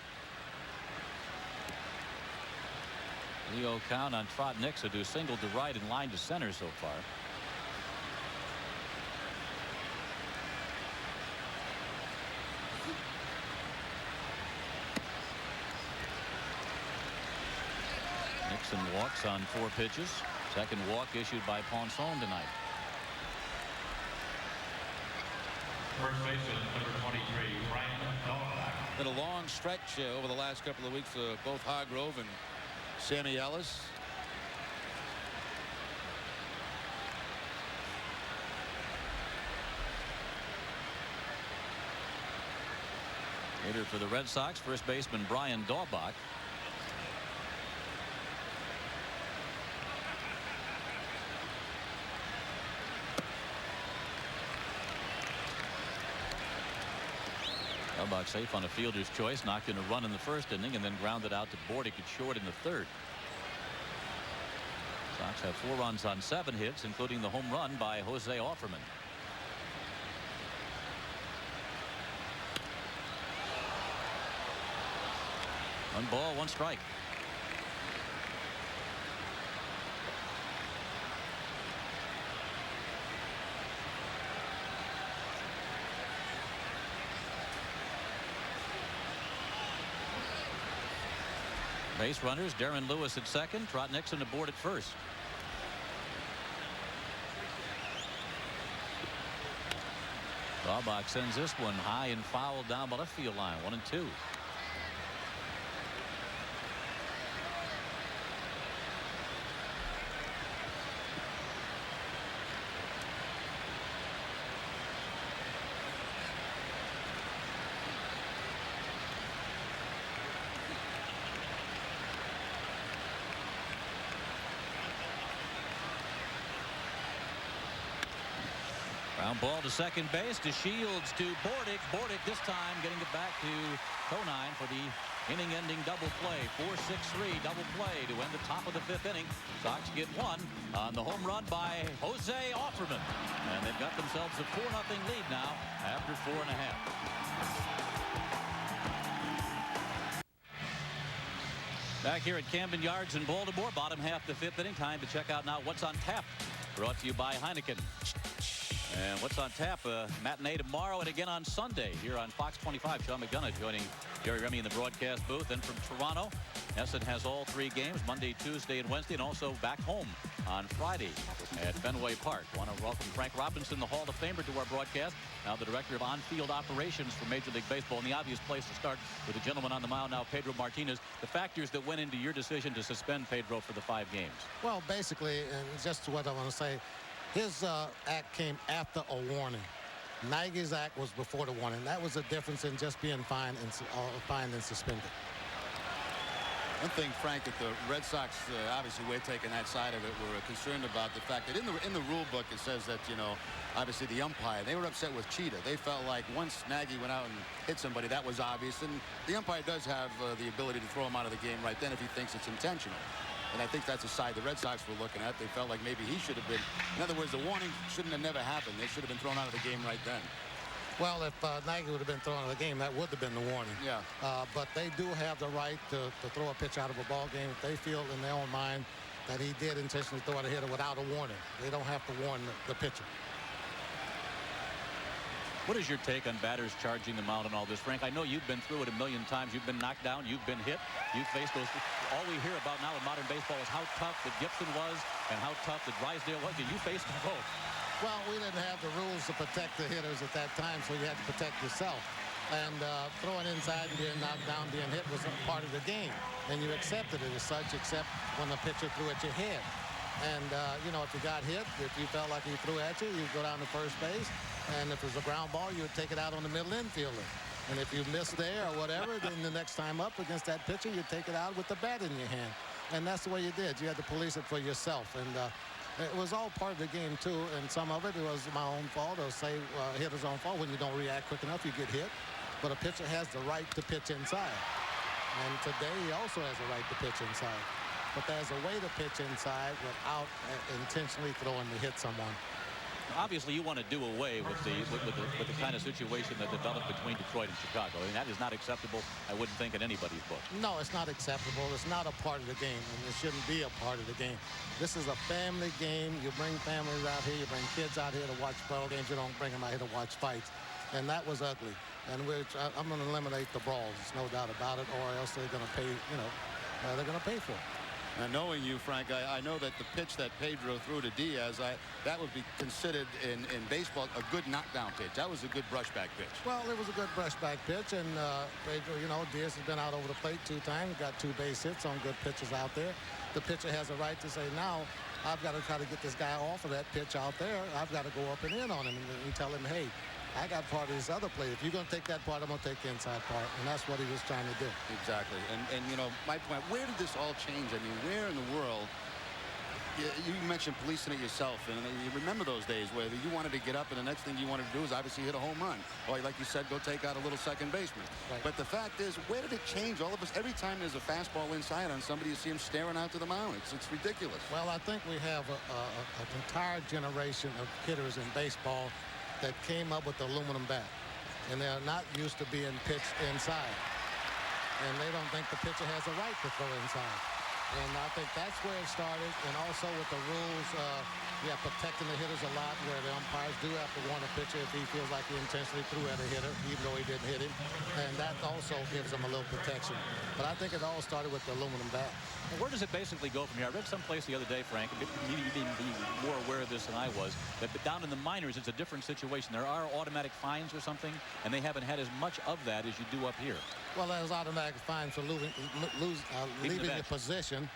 Leo count on Trot Nixon, who singled to right and line to center so far. Nixon walks on 4 pitches. Second walk issued by Ponson tonight. First baseman, number 23, Brian Novak. Been a long stretch over the last couple of weeks for both Hargrove and Sammy Ellis. Hitter for the Red Sox, first baseman Brian Daubach. Daubach safe on a fielder's choice, knocked in a run in the first inning and then grounded out to Bordick at short in the third. Sox have 4 runs on 7 hits, including the home run by Jose Offerman. One ball, 1 strike. Base runners, Darren Lewis at second, Trot Nixon aboard at first. Daubach sends this one high and foul down the left field line, 1-2. Ground ball to second base, to Shields, to Bordick. Bordick this time getting it back to Conine for the inning-ending double play. 4-6-3 double play to end the top of the 5th inning. Sox get 1 on the home run by Jose Offerman. And they've got themselves a 4-0 lead now after 4½. Back here at Camden Yards in Baltimore, bottom half the 5th inning. Time to check out now what's on tap. Brought to you by Heineken. And what's on tap, matinee tomorrow and again on Sunday here on Fox 25. Sean McDonough joining Jerry Remy in the broadcast booth. And from Toronto, Essen has all 3 games, Monday, Tuesday, and Wednesday, and also back home on Friday at Fenway Park. Want to welcome Frank Robinson, the Hall of Famer, to our broadcast. Now the director of on-field operations for Major League Baseball. And the obvious place to start with the gentleman on the mound now, Pedro Martinez. The factors that went into your decision to suspend Pedro for the 5 games. Well, basically, and just what I want to say, his act came after a warning. Nagy's act was before the warning. That was the difference in just being fined and suspended. One thing, Frank, that the Red Sox, obviously we're taking that side of it. We're concerned about the fact that in the rule book it says that, you know, obviously the umpire, they were upset with Cheetah. They felt like once Nagy went out and hit somebody, that was obvious. And the umpire does have the ability to throw him out of the game right then if he thinks it's intentional. And I think that's a side the Red Sox were looking at. They felt like maybe he should have been. In other words, the warning shouldn't have never happened. They should have been thrown out of the game right then. Well, if Nagy would have been thrown out of the game, that would have been the warning. Yeah. But they do have the right to throw a pitch out of a ball game if they feel in their own mind that he did intentionally throw at a hitter without a warning. They don't have to warn the pitcher. What is your take on batters charging the mound and all this, Frank? I know you've been through it a million times. You've been knocked down. You've been hit. You've faced those. All we hear about now in modern baseball is how tough that Gibson was and how tough that Drysdale was. You faced them both. Well, we didn't have the rules to protect the hitters at that time, so you had to protect yourself. And throwing inside and being knocked down, being hit was a part of the game. And you accepted it as such, except when the pitcher threw at your head. And, you know, if you got hit, if you felt like he threw at you, you'd go down to first base. And if it was a ground ball, you would take it out on the middle infielder. And if you missed there or whatever, then the next time up against that pitcher, you'd take it out with the bat in your hand. And that's the way you did. You had to police it for yourself. And it was all part of the game, too. And some of it was my own fault, or say hitter's own fault. When you don't react quick enough, you get hit. But a pitcher has the right to pitch inside. And today, he also has the right to pitch inside. But there's a way to pitch inside without intentionally throwing to hit someone. Obviously, you want to do away with the kind of situation that developed between Detroit and Chicago. I mean, that is not acceptable, I wouldn't think, in anybody's book. No, it's not acceptable. It's not a part of the game, and it shouldn't be a part of the game. This is a family game. You bring families out here. You bring kids out here to watch ball games. You don't bring them out here to watch fights. And that was ugly. And I'm going to eliminate the brawls. There's no doubt about it, or else they're going to pay, you know, they're going to pay for it. Now, knowing you, Frank, I know that the pitch that Pedro threw to Diaz, that would be considered in baseball a good knockdown pitch. That was a good brushback pitch. Well, it was a good brushback pitch, and Pedro, you know, Diaz has been out over the plate 2 times, got 2 base hits on good pitches out there. The pitcher has a right to say, now, I've got to try to get this guy off of that pitch out there. I've got to go up and in on him and tell him, hey, I got part of this other play. If you're going to take that part, I'm going to take the inside part. And that's what he was trying to do. Exactly. And you know, my point, where did this all change? I mean, where in the world? You mentioned policing it yourself. And you remember those days where you wanted to get up and the next thing you wanted to do is obviously hit a home run. Or like you said, go take out a little second baseman. Right. But the fact is, where did it change? All of us, every time there's a fastball inside on somebody, you see him staring out to the mound. It's ridiculous. Well, I think we have an entire generation of hitters in baseball that came up with the aluminum bat, and they're not used to being pitched inside, and they don't think the pitcher has a right to throw inside. And I think that's where it started. And also with the rules, protecting the hitters a lot, where the umpires do have to warn a pitcher if he feels like he intentionally threw at a hitter, even though he didn't hit him. And that also gives them a little protection. But I think it all started with the aluminum bat. And where does it basically go from here? I read someplace the other day, Frank, you need to be more aware of this than I was, that down in the minors, it's a different situation. There are automatic fines or something, and they haven't had as much of that as you do up here. Well, there's automatic fines for leaving your position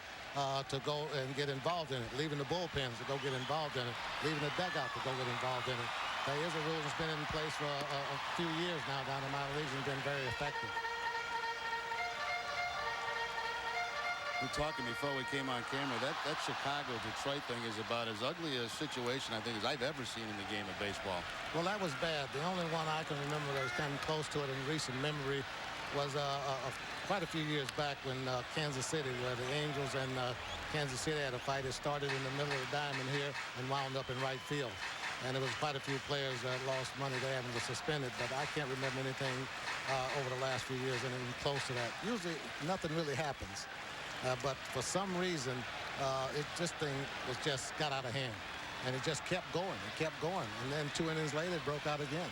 to go and get involved in it, leaving the bullpens to go get involved in it, leaving the dugout to go get involved in it. There is a rule that's been in place for a few years now down in minor leagues and been very effective. We were talking before we came on camera. That Chicago-Detroit thing is about as ugly a situation, I think, as I've ever seen in the game of baseball. Well, that was bad. The only one I can remember that was kind of close to it in recent memory was quite a few years back when Kansas City, where the Angels and Kansas City had a fight. It started in the middle of the diamond here and wound up in right field. And there was quite a few players that lost money there and were suspended, but I can't remember anything over the last few years anything close to that. Usually nothing really happens. But for some reason, this thing got out of hand. And it just kept going. It kept going. And then 2 innings later, it broke out again.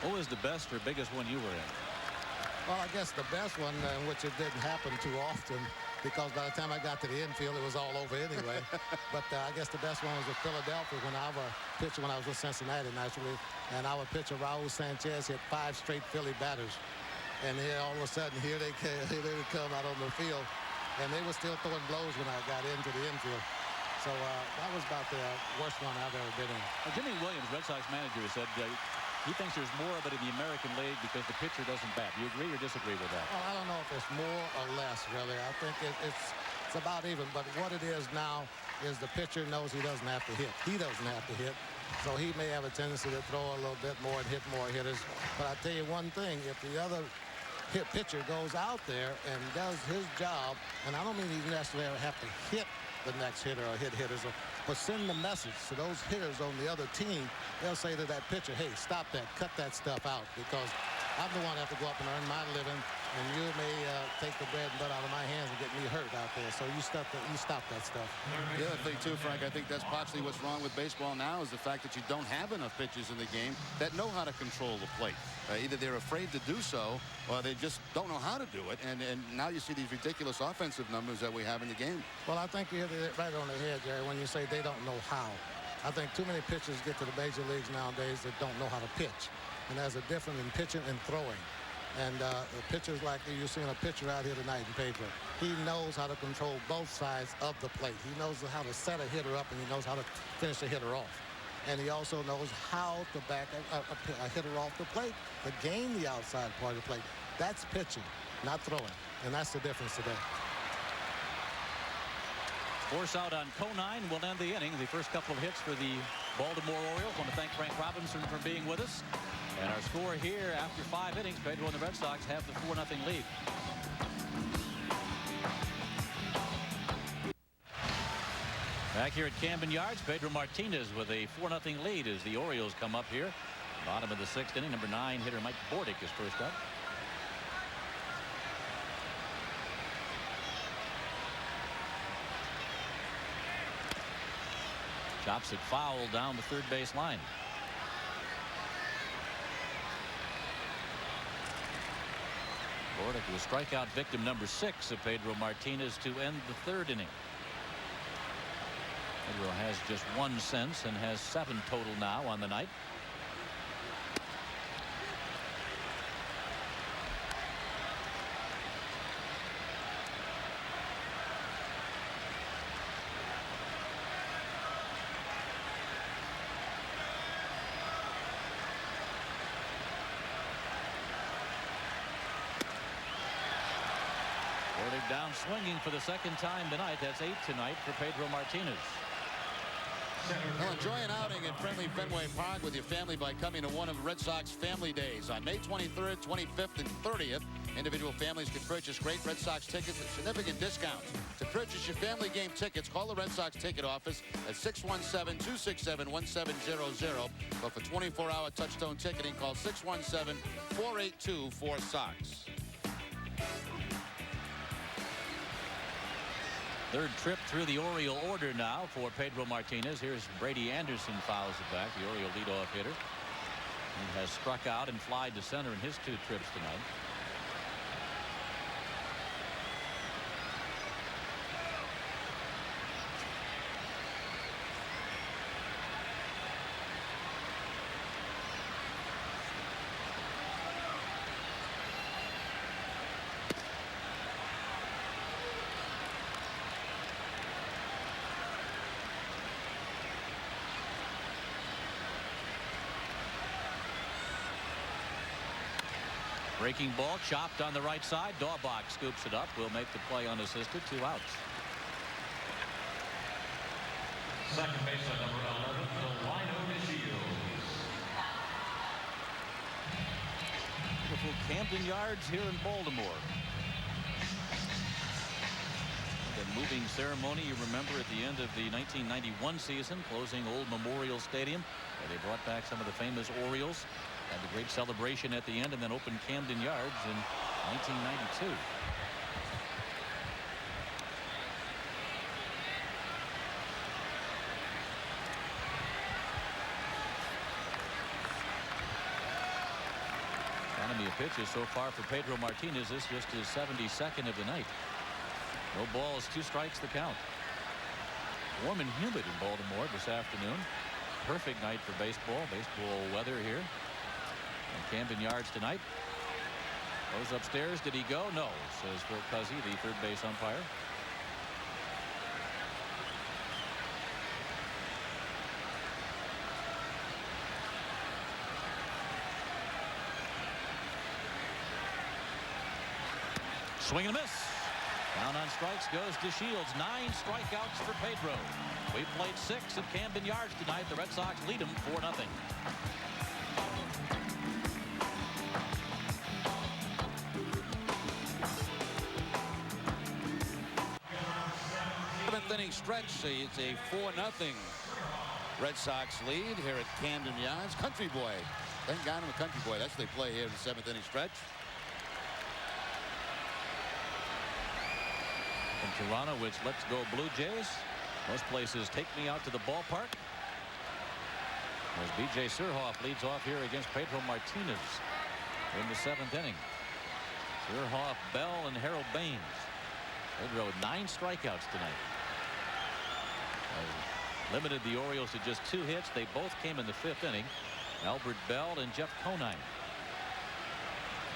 What was the best or biggest one you were in? Well, I guess the best one, which it didn't happen too often, because by the time I got to the infield, it was all over anyway. But I guess the best one was with Philadelphia when I was pitching when I was with Cincinnati, naturally. And our pitcher, Raul Sanchez, hit 5 straight Philly batters. And here, all of a sudden, here they come out on the field. And they were still throwing blows when I got into the infield. So that was about the worst one I've ever been in. Jimmy Williams, Red Sox manager, said he thinks there's more of it in the American League because the pitcher doesn't bat. Do you agree or disagree with that? Well, I don't know if it's more or less, really. I think it's about even. But what it is now is the pitcher knows he doesn't have to hit. He doesn't have to hit. So he may have a tendency to throw a little bit more and hit more hitters. But I tell you one thing, if the other pitcher goes out there and does his job, and I don't mean he necessarily have to hit the next hitter or hit hitters, but send the message to those hitters on the other team. They'll say to that pitcher, hey, stop that, cut that stuff out, because I'm the one that have to go up and earn my living, and you may take the bread and butter out of my hands and get me hurt out there. So you stop that stuff. The other thing, too, Frank, I think that's partially what's wrong with baseball now is the fact that you don't have enough pitchers in the game that know how to control the plate. Either they're afraid to do so, or they just don't know how to do it. And now you see these ridiculous offensive numbers that we have in the game. Well, I think you hit it right on the head, Jerry, when you say they don't know how. I think too many pitchers get to the major leagues nowadays that don't know how to pitch. And there's a difference in pitching and throwing. And the pitchers like you're seeing a pitcher out here tonight in Pedro. He knows how to control both sides of the plate. He knows how to set a hitter up, and he knows how to finish a hitter off. And he also knows how to back a hitter off the plate to gain the outside part of the plate. That's pitching, not throwing. And that's the difference today. Force out on Conine will end the inning. The first couple of hits for the Baltimore Orioles. I want to thank Frank Robinson for being with us. And our score here after 5 innings, Pedro and the Red Sox have the 4-0 lead. Back here at Camden Yards, Pedro Martinez with a 4-0 lead as the Orioles come up here. Bottom of the 6th inning, number 9 hitter Mike Bordick is first up. Chops it foul down the third base line. Bordick was strikeout victim number 6 of Pedro Martinez to end the 3rd inning. Pedro has just 1 since and has 7 total now on the night. Bordick down swinging for the 2nd time tonight. That's 8 tonight for Pedro Martinez. Well, enjoy an outing at friendly Fenway Park with your family by coming to one of the Red Sox Family Days on May 23rd, 25th, and 30th. Individual families can purchase great Red Sox tickets at significant discounts. To purchase your family game tickets, call the Red Sox ticket office at 617-267-1700. But for 24-hour touchstone ticketing, call 617-482-4SOX. 3rd trip through the Oriole order now for Pedro Martinez. Here's Brady Anderson fouls it back, the Oriole leadoff hitter. He has struck out and flied to center in his 2 trips tonight. Breaking ball chopped on the right side. Daubach scoops it up. Will make the play unassisted. 2 outs. Second baseman number 11, Delino Shields. Beautiful Camden Yards here in Baltimore. The moving ceremony you remember at the end of the 1991 season, closing Old Memorial Stadium, where they brought back some of the famous Orioles. Had the great celebration at the end and then opened Camden Yards in 1992. Economy of pitches so far for Pedro Martinez. This just his 72nd of the night. No balls, 2 strikes the count. Warm and humid in Baltimore this afternoon. Perfect night for baseball. Baseball weather here. And Camden Yards tonight. Goes upstairs. Did he go? No, says Phil Cuzzy, the 3rd base umpire. Swing and a miss. Down on strikes goes to Shields. 9 strikeouts for Pedro. We played 6 at Camden Yards tonight. The Red Sox lead them 4-0. Inning stretch. It's a 4-0 Red Sox lead here at Camden Yards. Country Boy. Thank God I'm a country boy. That's what they play here in the 7th inning stretch. In Toronto, it's Let's Go Blue Jays. Most places take me out to the ballpark. As B.J. Surhoff leads off here against Pedro Martinez in the 7th inning. Surhoff, Bell, and Harold Baines. Pedro 9 strikeouts tonight. Limited the Orioles to just 2 hits. They both came in the 5th inning. Albert Bell and Jeff Conine.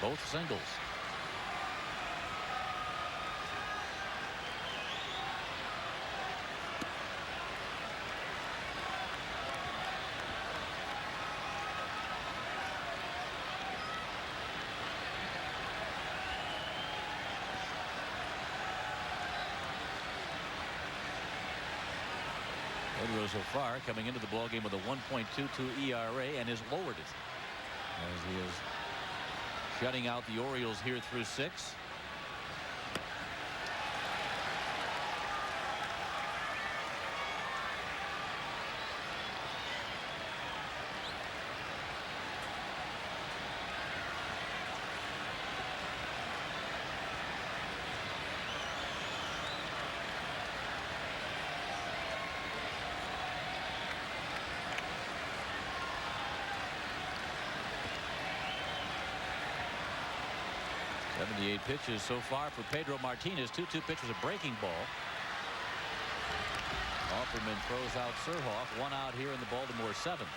Both singles. Pedro so far coming into the ballgame with a 1.22 ERA and has lowered it as he is shutting out the Orioles here through 6. Pitches so far for Pedro Martinez. 2-2 pitches, a breaking ball. Offerman throws out Surhoff. 1 out here in the Baltimore 7th.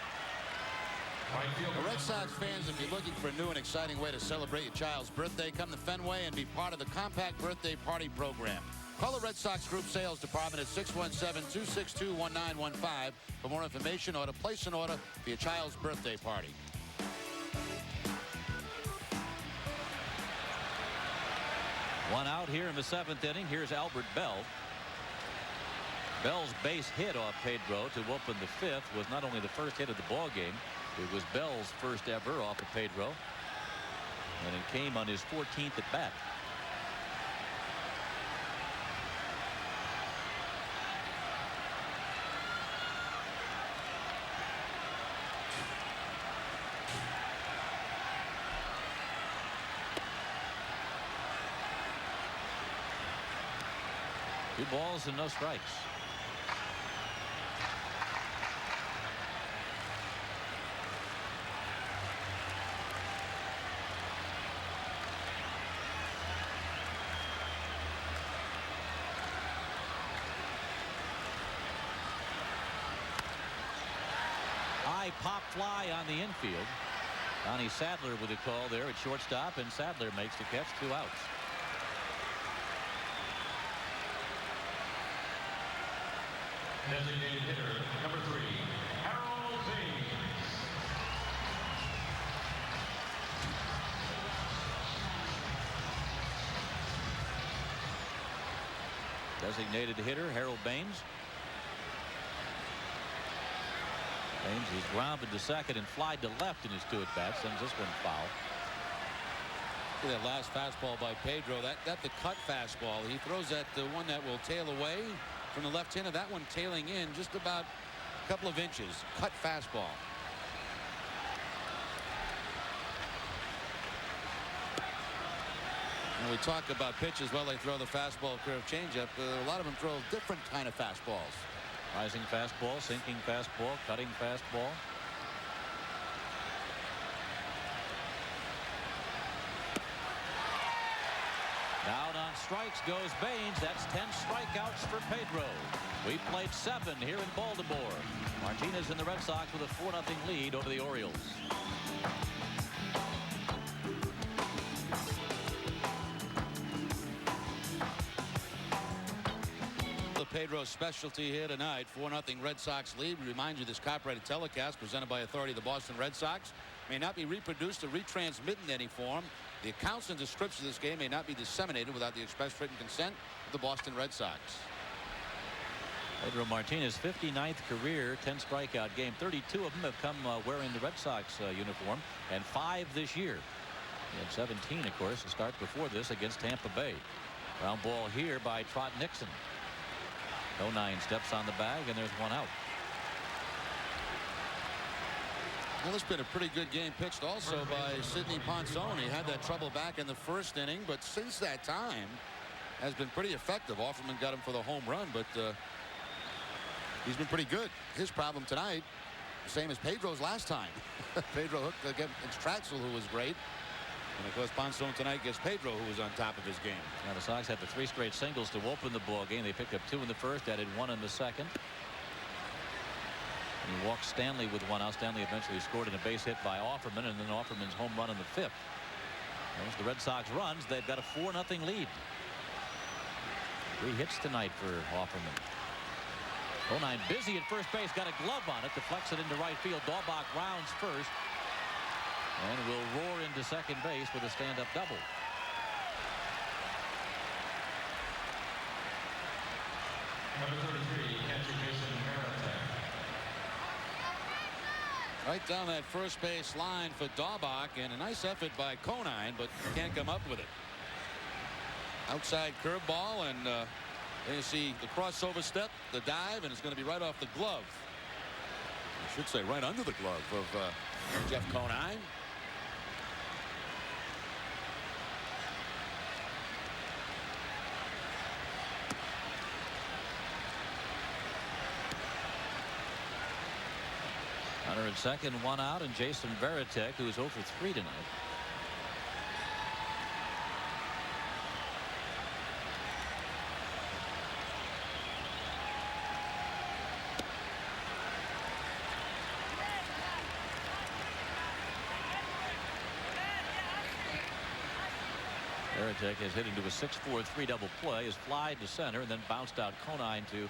The Red Sox fans, if you're looking for a new and exciting way to celebrate your child's birthday, come to Fenway and be part of the compact birthday party program. Call the Red Sox Group Sales Department at 617-262-1915 for more information or to place an order for your child's birthday party. One out here in the 7th inning. Here's Albert Bell. Bell's base hit off Pedro to open the 5th was not only the first hit of the ball game, it was Bell's first ever off of Pedro, and it came on his 14th at bat. Two balls and no strikes. High pop fly on the infield. Donnie Sadler with a call there at shortstop, and Sadler makes the catch. 2 outs. Designated hitter, number 3, Harold Baines. Designated hitter, Harold Baines. Baines is grounded to second and flied to left in his 2 at-bats. Sends this one foul. Look at that last fastball by Pedro. That's the cut fastball. He throws that the one that will tail away from the left-hander. That one tailing in just about a couple of inches. Cut fastball. When we talk about pitches, well, they throw the fastball, curve, changeup. A lot of them throw different kind of fastballs. Rising fastball, sinking fastball, cutting fastball. Down on strikes goes Baines. That's 10 strikeouts for Pedro. We played 7 here in Baltimore. Martinez and the Red Sox with a 4-0 lead over the Orioles. Pedro's specialty here tonight. 4-0 Red Sox lead. We remind you this copyrighted telecast presented by authority of the Boston Red Sox may not be reproduced or retransmitted in any form. The accounts and description of this game may not be disseminated without the express written consent of the Boston Red Sox. Pedro Martinez 59th career 10 strikeout game. 32 of them have come wearing the Red Sox uniform, and 5 this year. He had 17 of course to start before this against Tampa Bay. Ground ball here by Trot Nixon. 09 steps on the bag, and there's 1 out. Well, it's been a pretty good game pitched also by Sidney Ponson. He had that trouble back in the first inning, but since that time has been pretty effective. Offerman got him for the home run, but he's been pretty good. His problem tonight, same as Pedro's last time. Pedro hooked against Traxel, who was great. And of course, Ponson tonight gets Pedro, who was on top of his game. Now the Sox had the 3 straight singles to open the ball game. They picked up 2 in the first, added 1 in the second. And he walked Stanley with 1 out. Stanley eventually scored in a base hit by Offerman, and then Offerman's home run in the 5th. As the Red Sox runs, they've got a 4-0 lead. 3 hits tonight for Offerman. Conine busy at first base, got a glove on it, deflects it into right field. Daubach rounds first and will roar into second base with a stand-up double. Number 33, catcher Jason Varitek. Right down that first base line for Daubach, and a nice effort by Conine, but can't come up with it. Outside curveball, and there you see the crossover step, the dive, and it's going to be right off the glove. I should say right under the glove of Jeff Conine. Runner at second, 1 out, and Jason Varitek, who is 0 for 3 tonight. Varitek has hit into a 6-4-3 double play, has flied to center, and then bounced out Conine to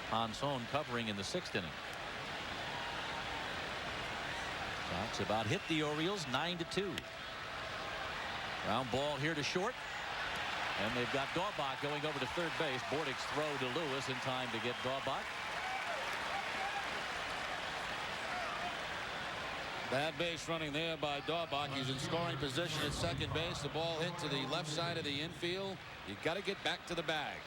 Ponson, covering in the 6th inning. Sox about hit the Orioles 9-2. Ground ball here to short, and they've got Daubach going over to third base. Bordick's throw to Lewis in time to get Daubach. Bad base running there by Daubach. He's in scoring position at second base. The ball hit to the left side of the infield. You got to get back to the bag.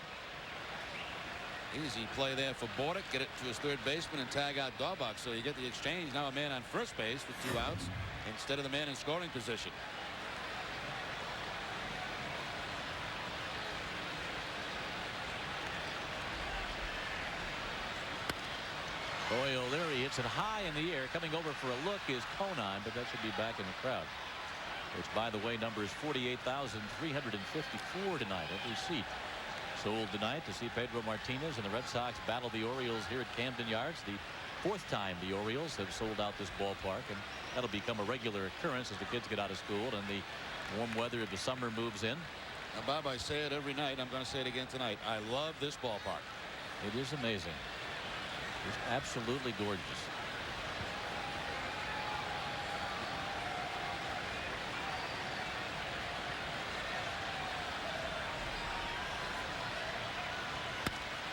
Easy play there for Bordick. Get it to his third baseman and tag out Daubach. So you get the exchange. Now a man on first base with 2 outs instead of the man in scoring position. Boy, O'Leary hits it high in the air. Coming over for a look is Conine, but that should be back in the crowd. Which, by the way, numbers 48,354 tonight. Every seat sold tonight to see Pedro Martinez and the Red Sox battle the Orioles here at Camden Yards. The 4th time the Orioles have sold out this ballpark, and that'll become a regular occurrence as the kids get out of school and the warm weather of the summer moves in. Now, Bob, I say it every night. I'm going to say it again tonight. I love this ballpark. It is amazing. It's absolutely gorgeous.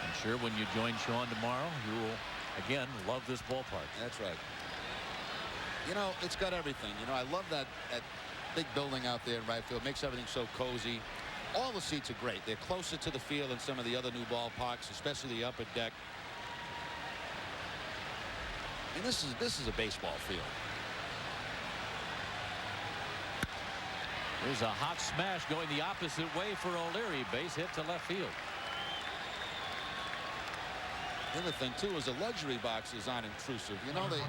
I'm sure when you join Sean tomorrow, you will again love this ballpark. That's right. You know, it's got everything. You know, I love that big building out there in right field. It makes everything so cozy. All the seats are great. They're closer to the field than some of the other new ballparks, especially the upper deck. And this is a baseball field. There's a hot smash going the opposite way for O'Leary. Base hit to left field. The other thing too is the luxury boxes aren't intrusive. You know, they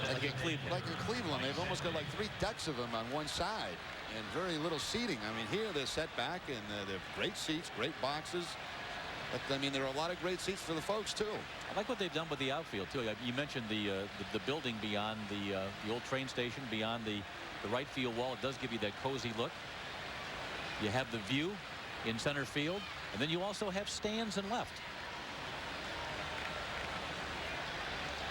Like in Cleveland. like in Cleveland, they've almost got like 3 decks of them on one side and very little seating. I mean, here they're set back and they're great seats, great boxes. But I mean, there are a lot of great seats for the folks too. I like what they've done with the outfield too. You mentioned the building beyond the old train station, beyond the right field wall. It does give you that cozy look. You have the view in center field, and then you also have stands in left.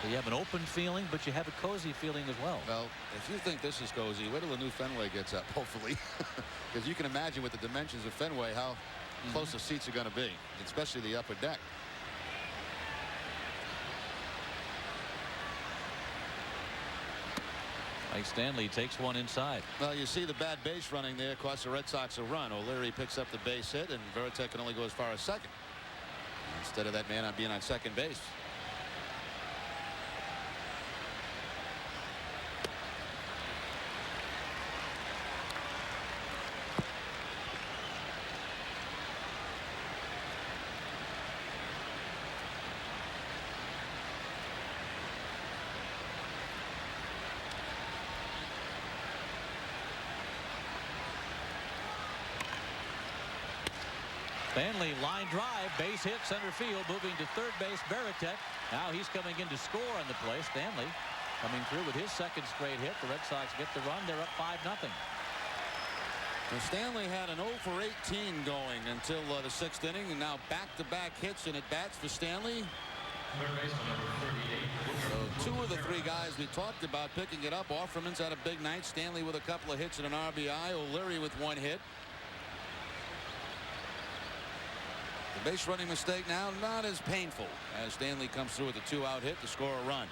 So you have an open feeling, but you have a cozy feeling as well. Well, if you think this is cozy, wait till the new Fenway gets up, hopefully. Because you can imagine with the dimensions of Fenway how close the seats are going to be, especially the upper deck. Mike Stanley takes one inside. Well, you see the bad base running there. Cost the Red Sox a run. O'Leary picks up the base hit, and Varitek can only go as far as second instead of that man on being on second base. Stanley line drive, base hit, center field, moving to third base. Veritek. Now he's coming in to score on the play. Stanley coming through with his second straight hit. The Red Sox get the run. They're up 5-0. And Stanley had an 0 for 18 going until the 6th inning, and now back-to-back hits and at-bats for Stanley. Third baseman number 38. So 2 of the 3 guys we talked about picking it up. Offerman's had a big night. Stanley with a couple of hits and an RBI. O'Leary with 1 hit. The base running mistake now not as painful as Stanley comes through with a 2-out hit to score a run.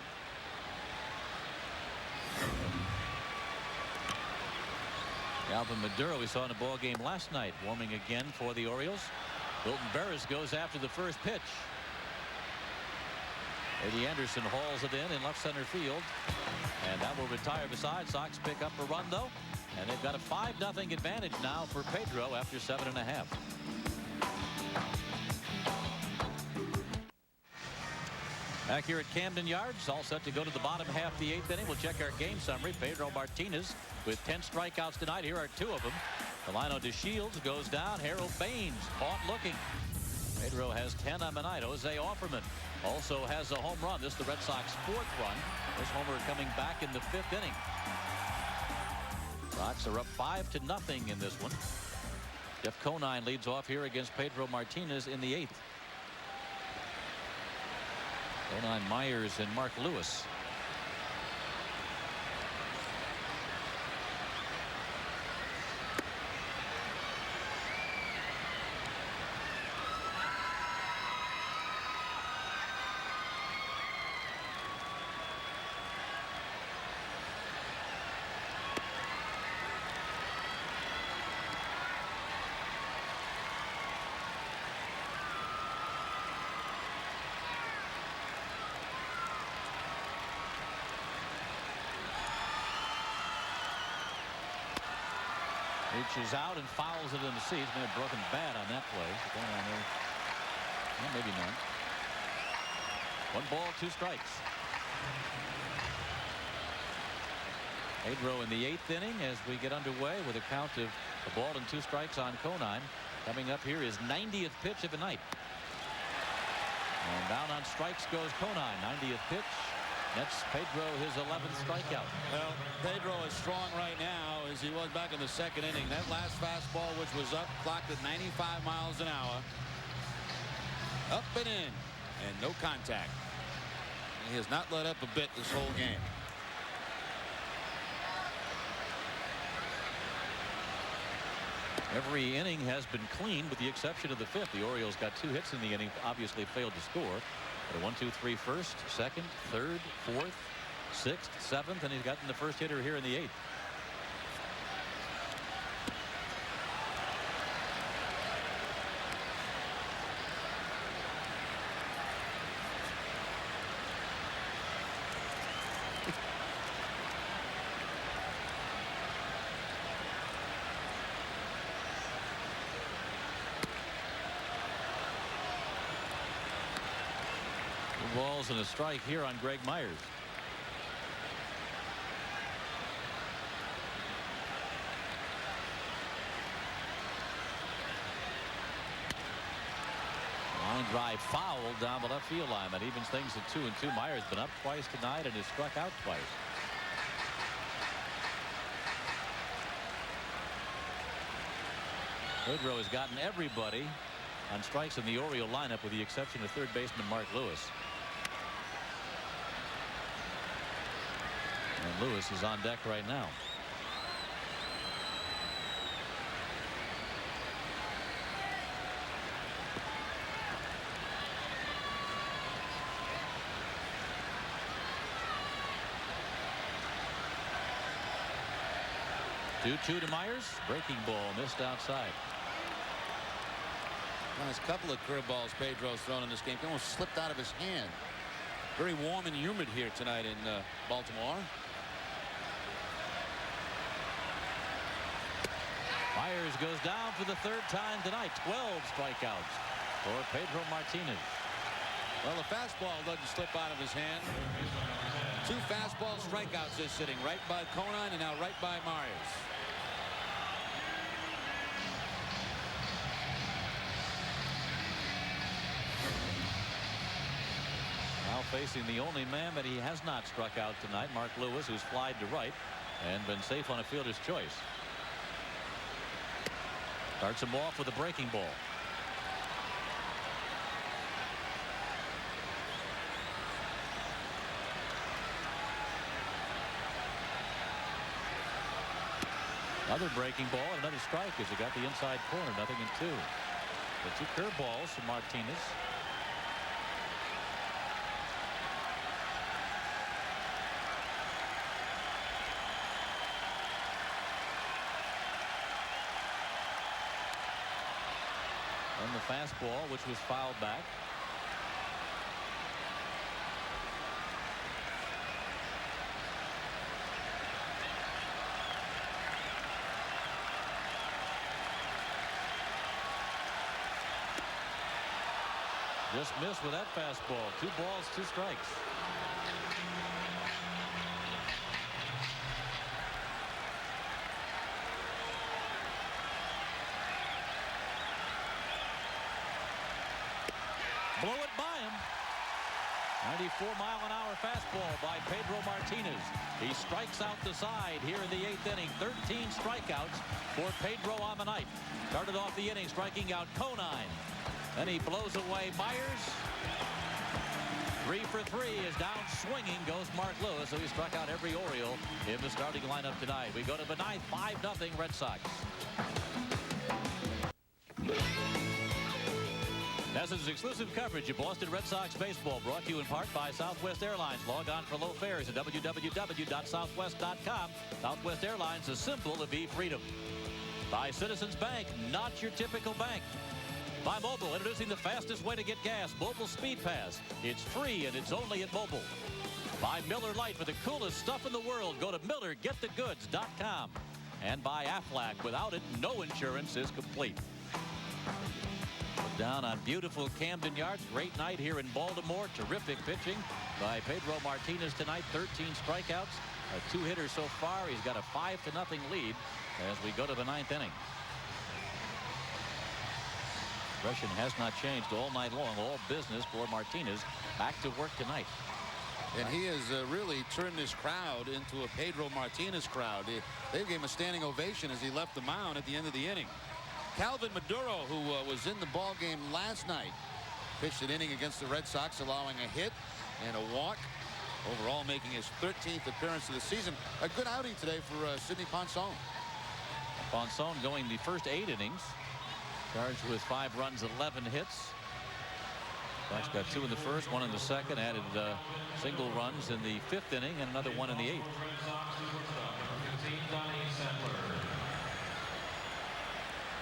Alvin Maduro we saw in a ball game last night, warming again for the Orioles. Wilton Veras goes after the first pitch. Eddie Anderson hauls it in left center field, and that will retire the side. Sox pick up a run though, and they've got a 5-0 advantage now for Pedro after 7.5. Back here at Camden Yards, all set to go to the bottom half of the 8th inning. We'll check our game summary. Pedro Martinez with 10 strikeouts tonight. Here are 2 of them. Delino DeShields goes down. Harold Baines caught looking. Pedro has 10 on the night. Jose Offerman also has a home run. This is the Red Sox 4th run. This homer coming back in the 5th inning. Sox are up 5-0 in this one. Jeff Conine leads off here against Pedro Martinez in the 8th. Conine, Myers, and Mark Lewis. Reaches out and fouls it in the seats. May have broken bad on that play. Going on there. Well, maybe not. 1 ball, 2 strikes. Pedro in the 8th inning as we get underway with a count of 1 ball and 2 strikes on Conine. Coming up here is 90th pitch of the night. And down on strikes goes Conine. 90th pitch. That's Pedro his 11th strikeout. Well, Pedro is strong right now as he was back in the 2nd inning. That last fastball, which was up, clocked at 95 miles an hour. Up and in, and no contact. He has not let up a bit this whole game. Every inning has been clean with the exception of the 5th. The Orioles got 2 hits in the inning, obviously failed to score. But a 1-2-3 first, 2nd, 3rd, 4th, 6th, 7th, and he's gotten the first hitter here in the 8th. Balls and a strike here on Greg Myers. Line drive foul down the left field line. That evens things at 2-2. Myers been up twice tonight and has struck out twice. Pedro has gotten everybody on strikes in the Oriole lineup with the exception of 3rd baseman Mark Lewis. And Lewis is on deck right now. Two to Myers. Breaking ball missed outside. Nice couple of curveballs Pedro's thrown in this game. He almost slipped out of his hand. Very warm and humid here tonight in Baltimore. Myers goes down for the 3rd time tonight. 12 strikeouts for Pedro Martinez. Well, the fastball doesn't slip out of his hand. 2 fastball strikeouts this sitting, right by Conine and now right by Myers. facing the only man that he has not struck out tonight, Mark Lewis, who's flied to right and been safe on a fielder's choice. Starts him off with a breaking ball. Another breaking ball and another strike as he got the inside corner. 0-2. The 2 curveballs from Martinez. And the fastball, which was fouled back. Just missed with that fastball. 2 balls, 2 strikes. Blew it by him. 94-mile-an-hour fastball by Pedro Martinez. He strikes out the side here in the 8th inning. 13 strikeouts for Pedro on the night. Started off the inning striking out Conine. Then he blows away Myers. 3 for 3 is down swinging goes Mark Lewis, so he struck out every Oriole in the starting lineup tonight. We go to the 9th, 5-0 Red Sox. This is exclusive coverage of Boston Red Sox baseball, brought to you in part by Southwest Airlines. Log on for low fares at www.southwest.com. Southwest Airlines, a symbol of e-freedom. By Citizens Bank, not your typical bank. By Mobile, introducing the fastest way to get gas, Mobile Speed Pass. It's free and it's only at Mobile. By Miller Lite, for the coolest stuff in the world, go to MillerGetTheGoods.com. And by Aflac, without it, no insurance is complete. Put down on beautiful Camden Yards. Great night here in Baltimore. Terrific pitching by Pedro Martinez tonight. 13 strikeouts, 2 hitters so far. He's got a 5-0 lead as we go to the 9th inning. Expression has not changed all night long. All business for Martinez. Back to work tonight. And he has really turned this crowd into a Pedro Martinez crowd. They gave him a standing ovation as he left the mound at the end of the inning. Calvin Maduro, who was in the ball game last night, pitched an inning against the Red Sox, allowing a hit and a walk. Overall, making his 13th appearance of the season. A good outing today for Sidney Ponson. Ponson going the first 8 innings. Charged with 5 runs, 11 hits. Sox got 2 in the first, 1 in the second. Added single runs in the 5th inning and another 1 in the 8th.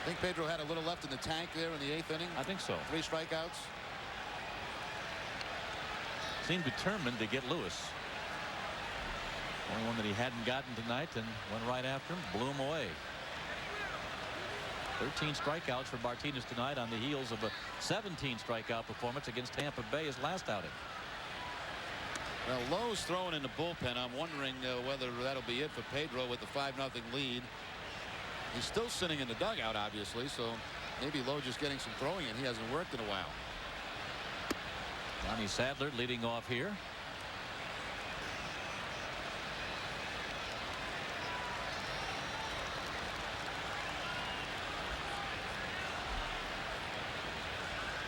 I think Pedro had a little left in the tank there in the 8th inning. I think so. 3 strikeouts. Seemed determined to get Lewis. Only one that he hadn't gotten tonight, and went right after him, blew him away. 13 strikeouts for Martinez tonight on the heels of a 17 strikeout performance against Tampa Bay his last outing. Well, Lowe's throwing in the bullpen. I'm wondering whether that'll be it for Pedro with the 5-0 lead. He's still sitting in the dugout, obviously, so maybe Lowe just getting some throwing in. He hasn't worked in a while. Johnny Sadler leading off here.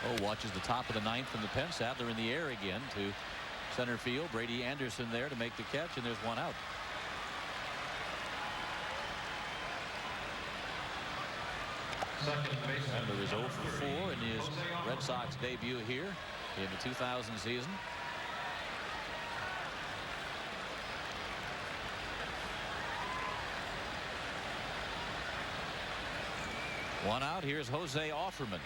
Oh, watches the top of the 9th from the pen. Sadler in the air again to center field. Brady Anderson there to make the catch, and there's 1 out. Sadler is 0 for 4 in his Red Sox debut here in the 2000 season. One out. Here's Jose Offerman.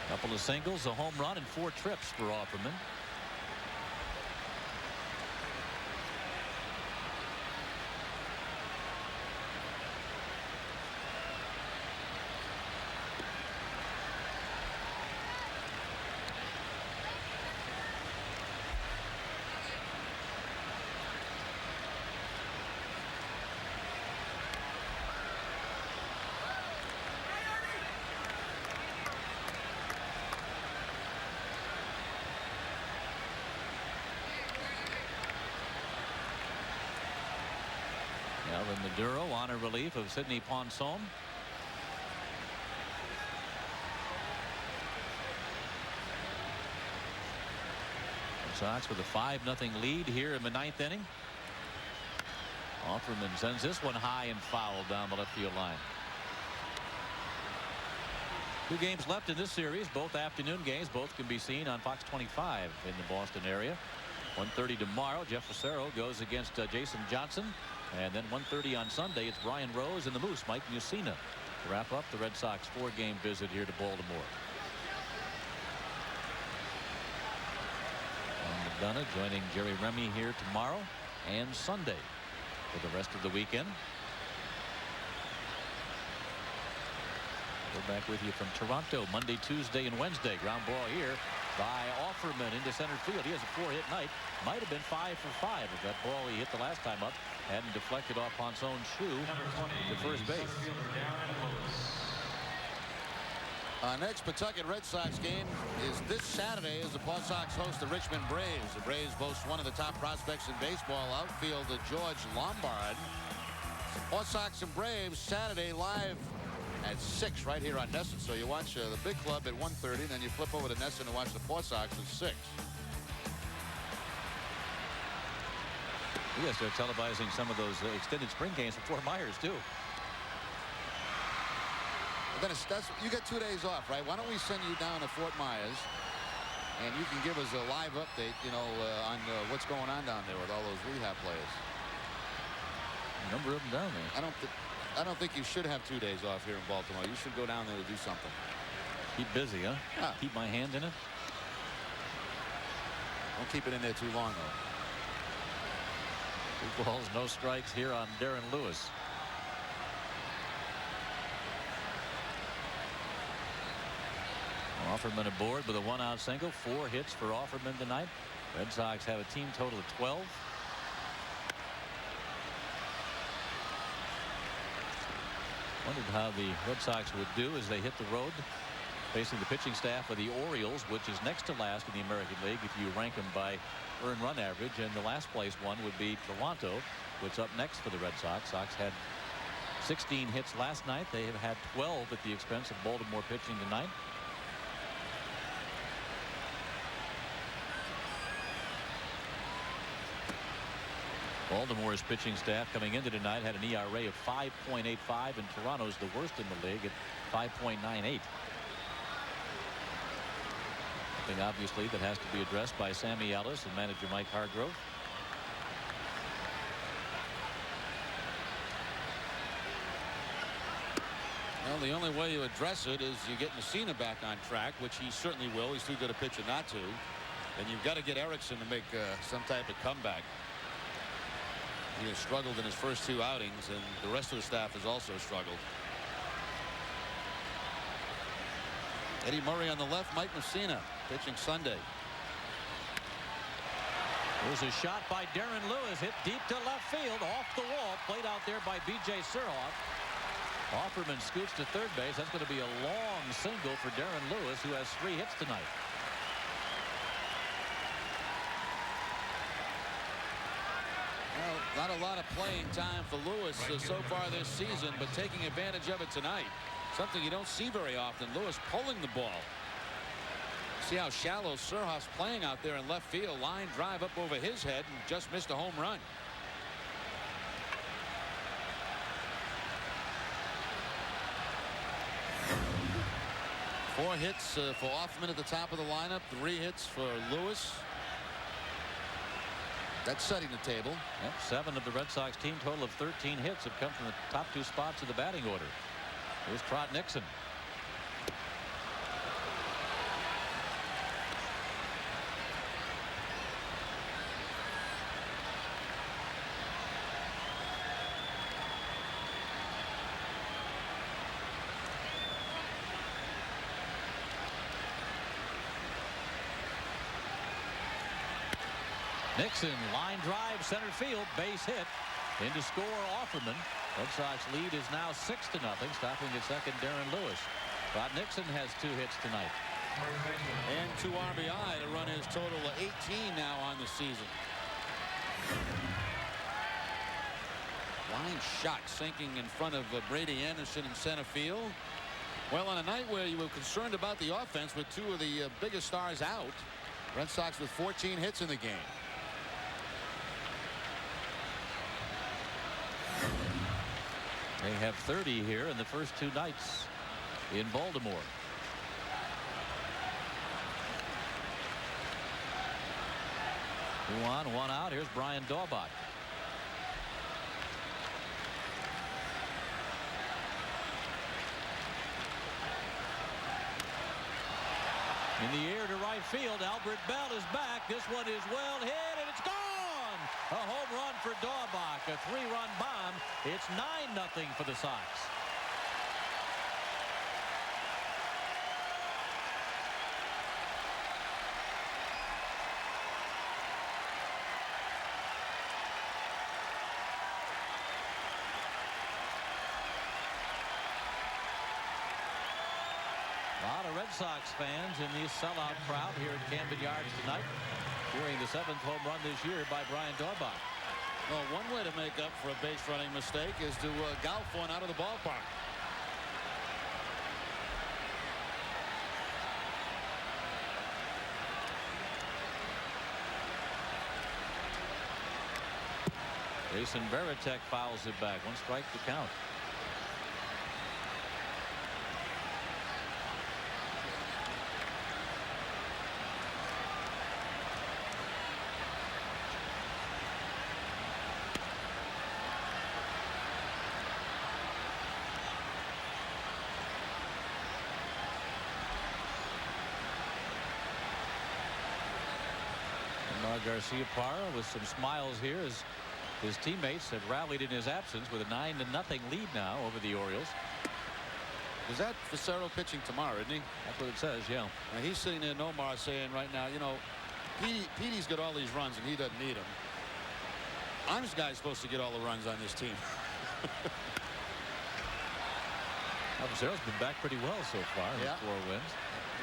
Couple of singles, a home run, and 4 trips for Offerman. Alvin Maduro on a relief of Sidney Ponson. Sox with a 5-0 lead here in the 9th inning. Offerman sends this one high and foul down the left field line. 2 games left in this series, both afternoon games. Both can be seen on Fox 25 in the Boston area. 1:30 tomorrow. Jeff Fassero goes against Jason Johnson. And then 1:30 on Sunday, it's Brian Rose and the Moose, Mike Mussina, to wrap up the Red Sox 4-game visit here to Baltimore. And McDonough joining Jerry Remy here tomorrow and Sunday for the rest of the weekend. We're back with you from Toronto Monday, Tuesday, and Wednesday. Ground ball here by Offerman into center field. He has a 4-hit night. Might have been 5 for 5 if that ball he hit the last time up hadn't deflected off Ponson's shoe to first base. Our next Pawtucket Red Sox game is this Saturday as the Paw Sox host the Richmond Braves. The Braves boast one of the top prospects in baseball, outfielder George Lombard. Paw Sox and Braves Saturday live at 6 right here on NESN. So you watch the big club at 1:30, then you flip over to NESN and watch the Paw Sox at 6. We got to start televising some of those extended spring games for Fort Myers too. You get 2 days off, right? Why don't we send you down to Fort Myers and you can give us a live update, on what's going on down there with all those rehab players. A number of them down there. I don't think you should have 2 days off here in Baltimore. You should go down there to do something. Keep busy, huh? Yeah. Keep my hand in it. Don't keep it in there too long, though. 2 balls, no strikes here on Darren Lewis. Offerman aboard with a 1-out single. 4 hits for Offerman tonight. Red Sox have a team total of 12. Wondered how the Red Sox would do as they hit the road facing the pitching staff of the Orioles, which is next to last in the American League if you rank them by earned run average, and the last place one would be Toronto, which up next for the Red Sox. Sox had 16 hits last night. They have had 12 at the expense of Baltimore pitching tonight. Baltimore's pitching staff coming into tonight had an ERA of 5.85, and Toronto's the worst in the league at 5.98. Something obviously that has to be addressed by Sammy Ellis and manager Mike Hargrove. Well, the only way you address it is you get Mussina back on track, which he certainly will. He's too good a pitcher not to. And you've got to get Erickson to make some type of comeback. He has struggled in his first 2 outings, and the rest of the staff has also struggled. Eddie Murray on the left, Mike Mussina pitching Sunday. There's a shot by Darren Lewis, hit deep to left field, off the wall, played out there by B.J. Surhoff. Offerman scoots to third base. That's going to be a long single for Darren Lewis, who has 3 hits tonight. Well, not a lot of playing time for Lewis so far this season, but taking advantage of it tonight. Something you don't see very often. Lewis pulling the ball. See how shallow Surhoff's playing out there in left field. Line drive up over his head and just missed a home run. Four hits for Offerman at the top of the lineup. 3 hits for Lewis. That's setting the table. Yep, 7 of the Red Sox team total of 13 hits have come from the top 2 spots of the batting order. Here's Trot Nixon. Nixon, line drive, center field, base hit. In to score Offerman. Red Sox lead is now 6-0. Stopping at second, Darren Lewis. Rod Nixon has 2 hits tonight. And 2 RBI to run his total of 18 now on the season. Line shot sinking in front of Brady Anderson in center field. Well, on a night where you were concerned about the offense with two of the biggest stars out, Red Sox with 14 hits in the game. They have 30 here in the first two nights in Baltimore. Two on, one out. Here's Brian Daubach. In the air to right field. Albert Bell is back. This one is well hit, and it's gone. A home run for Daubach. A 3-run bomb. It's 9-0 for the Sox. A lot of Red Sox fans in the sellout crowd here at Camden Yards tonight, cheering the 7th home run this year by Brian Daubach. Well, one way to make up for a base running mistake is to golf one out of the ballpark. Jason Varitek fouls it back. 1 strike to count. Garcia Parra with some smiles here as his teammates have rallied in his absence with a 9-0 lead now over the Orioles. Is that Facero pitching tomorrow, isn't he? That's what it says, yeah. Now he's sitting there, Nomar, saying right now, you know, Petey's got all these runs and he doesn't need them. I'm this guy's supposed to get all the runs on this team. Facero's been back pretty well so far in 4 wins.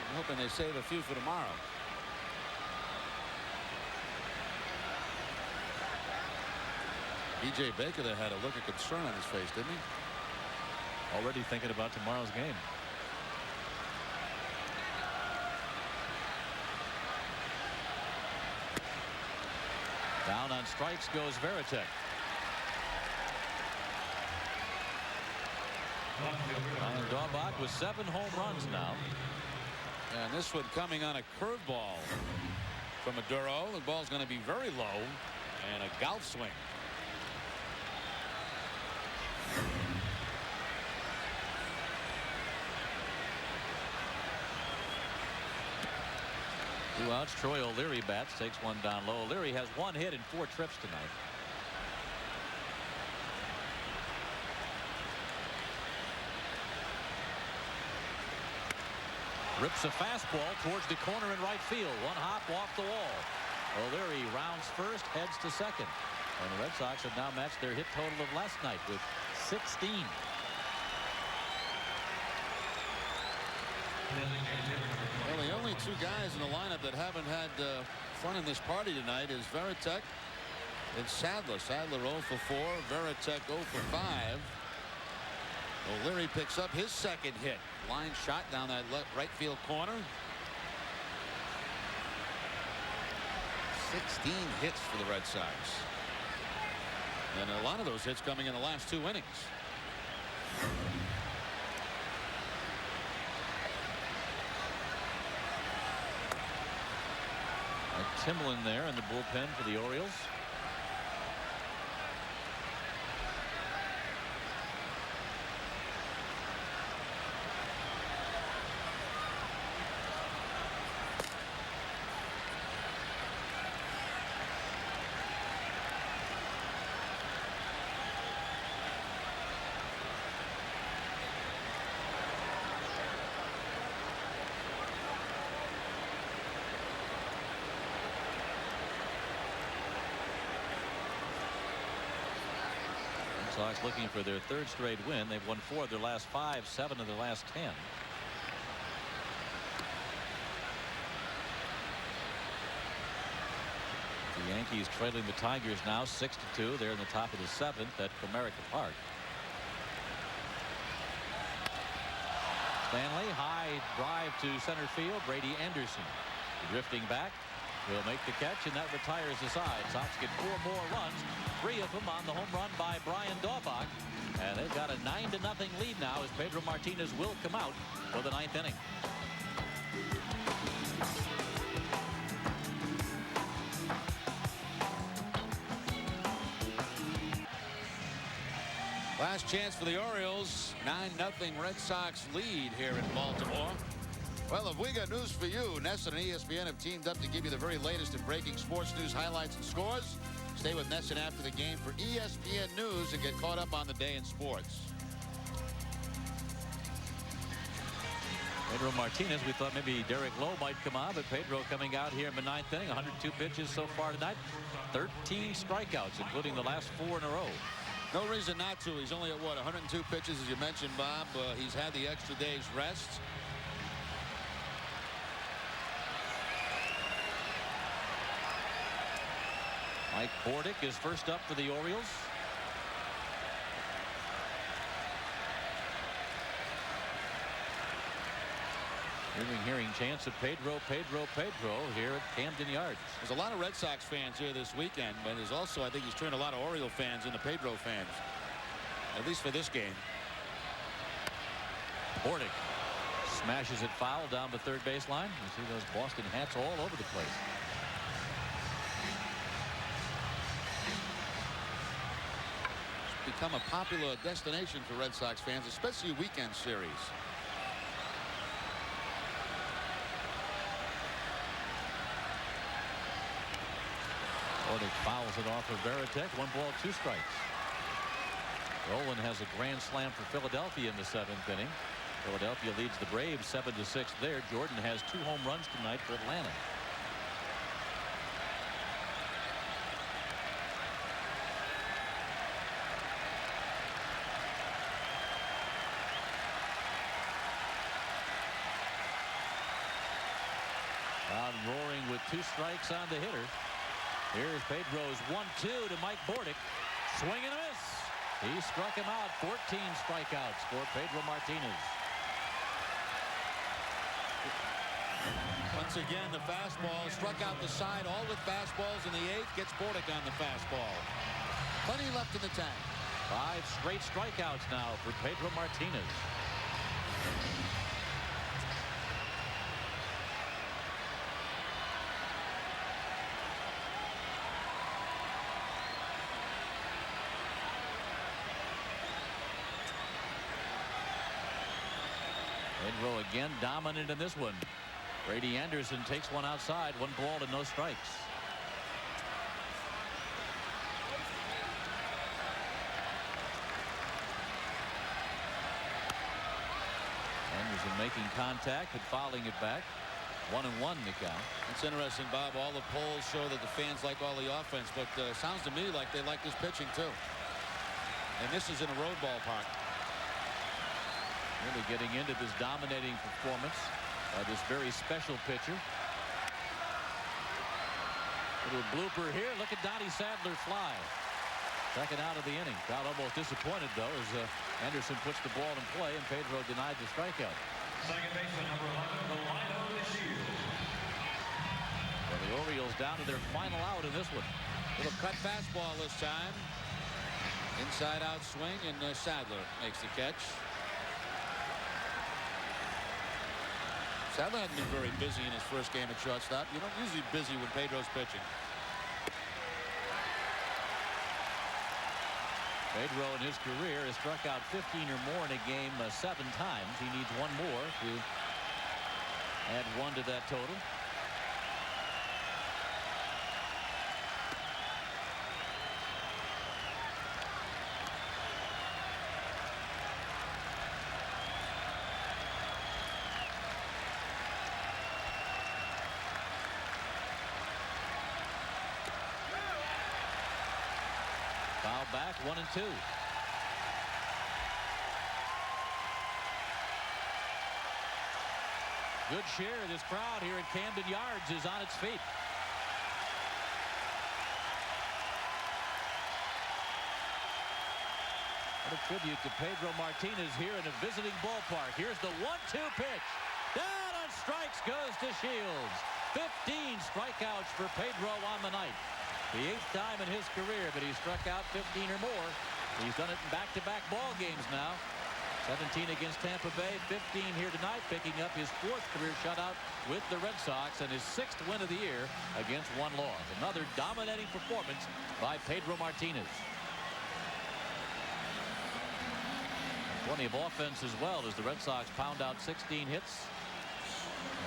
I'm hoping they save a few for tomorrow. B.J. Baker there had a look of concern on his face, didn't he? Already thinking about tomorrow's game. Down on strikes goes Varitek. Brian Daubach with 7 home runs now. And this one coming on a curveball from Maduro. The ball's going to be very low and a golf swing. Two outs. Troy O'Leary bats, takes one down low. O'Leary has 1 hit in 4 trips tonight. Rips a fastball towards the corner in right field. 1 hop off the wall. O'Leary rounds first, heads to second. And the Red Sox have now matched their hit total of last night with 16. Well, the only 2 guys in the lineup that haven't had fun in this party tonight is Varitek and Sadler. Sadler 0 for 4. Varitek 0 for 5. O'Leary picks up his 2nd hit. Line shot down that right field corner. 16 hits for the Red Sox. And a lot of those hits coming in the last 2 innings. Timlin there in the bullpen for the Orioles. Sox looking for their 3rd straight win. They've won 4 of their last 5, 7 of their last 10. The Yankees trailing the Tigers now 6-2. They're in the top of the 7th at Comerica Park. Stanley, high drive to center field. Brady Anderson drifting back. He'll make the catch, and that retires the side. Sox get 4 more runs, 3 of them on the home run by Brian Daubach. And they've got a 9-0 lead now as Pedro Martinez will come out for the 9th inning. Last chance for the Orioles. 9-0 Red Sox lead here in Baltimore. Well, if we got news for you, NESN and ESPN have teamed up to give you the very latest in breaking sports news, highlights, and scores. Stay with NESN after the game for ESPN news and get caught up on the day in sports. Pedro Martinez, we thought maybe Derek Lowe might come on, but Pedro coming out here in the 9th inning. 102 pitches so far tonight. 13 strikeouts, including the last 4 in a row. No reason not to. He's only at, what, 102 pitches, as you mentioned, Bob. He's had the extra day's rest. Mike Bordick is first up for the Orioles. Hearing chance of Pedro here at Camden Yards. There's a lot of Red Sox fans here this weekend, but there's also, I think he's turned a lot of Oriole fans into Pedro fans, at least for this game. Bordick smashes it foul down the third baseline. You see those Boston hats all over the place. It's become a popular destination for Red Sox fans, especially weekend series. Bordick fouls it off of Veritek. 1 ball, 2 strikes. Rowland has a grand slam for Philadelphia in the 7th inning. Philadelphia leads the Braves 7-6 there. Jordan has 2 home runs tonight for Atlanta. Crowd roaring with 2 strikes on the hitter. Here's Pedro's 1-2 to Mike Bordick. Swing and a miss. He struck him out. 14 strikeouts for Pedro Martinez. Once again, the fastball struck out the side, all with fastballs in the 8th. Gets Bordick on the fastball. Plenty left in the tank. 5 straight strikeouts now for Pedro Martinez. Pedro again dominant in this one. Brady Anderson takes one outside. 1 ball and no strikes. Anderson making contact but fouling it back. 1-1 the count. It's interesting, Bob. All the polls show that the fans like all the offense, but sounds to me like they like this pitching too. And this is in a road ballpark. Really getting into this dominating performance by this very special pitcher. Little blooper here. Look at Donnie Sadler fly. Second out of the inning. Crowd almost disappointed though as Anderson puts the ball in play and Pedro denied the strikeout. Second baseman number 11, Delino DeShields. Well, the Orioles down to their final out in this one. Little cut fastball this time. Inside out swing, and Sadler makes the catch. Sadler hadn't been very busy in his first game at shortstop. You don't usually busy when Pedro's pitching. Pedro in his career has struck out 15 or more in a game 7 times. He needs 1 more to add 1 to that total. Foul back, 1-2. Good share of this crowd here at Camden Yards is on its feet. What a tribute to Pedro Martinez here in a visiting ballpark. Here's the 1-2 pitch. Down on strikes goes to Shields. 15 strikeouts for Pedro on the night. The 8th time in his career that he struck out 15 or more. He's done it in back-to-back ball games now. 17 against Tampa Bay, 15 here tonight, picking up his 4th career shutout with the Red Sox and his 6th win of the year against one loss. Another dominating performance by Pedro Martinez. Plenty of offense as well as the Red Sox pound out 16 hits.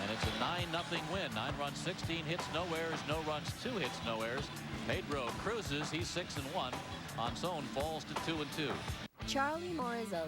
And it's a 9-0 win. 9 runs, 16 hits, no errors, no runs, 2 hits, no errors. Pedro cruises. He's 6-1. Monson falls to 2-2. Charlie Moore is a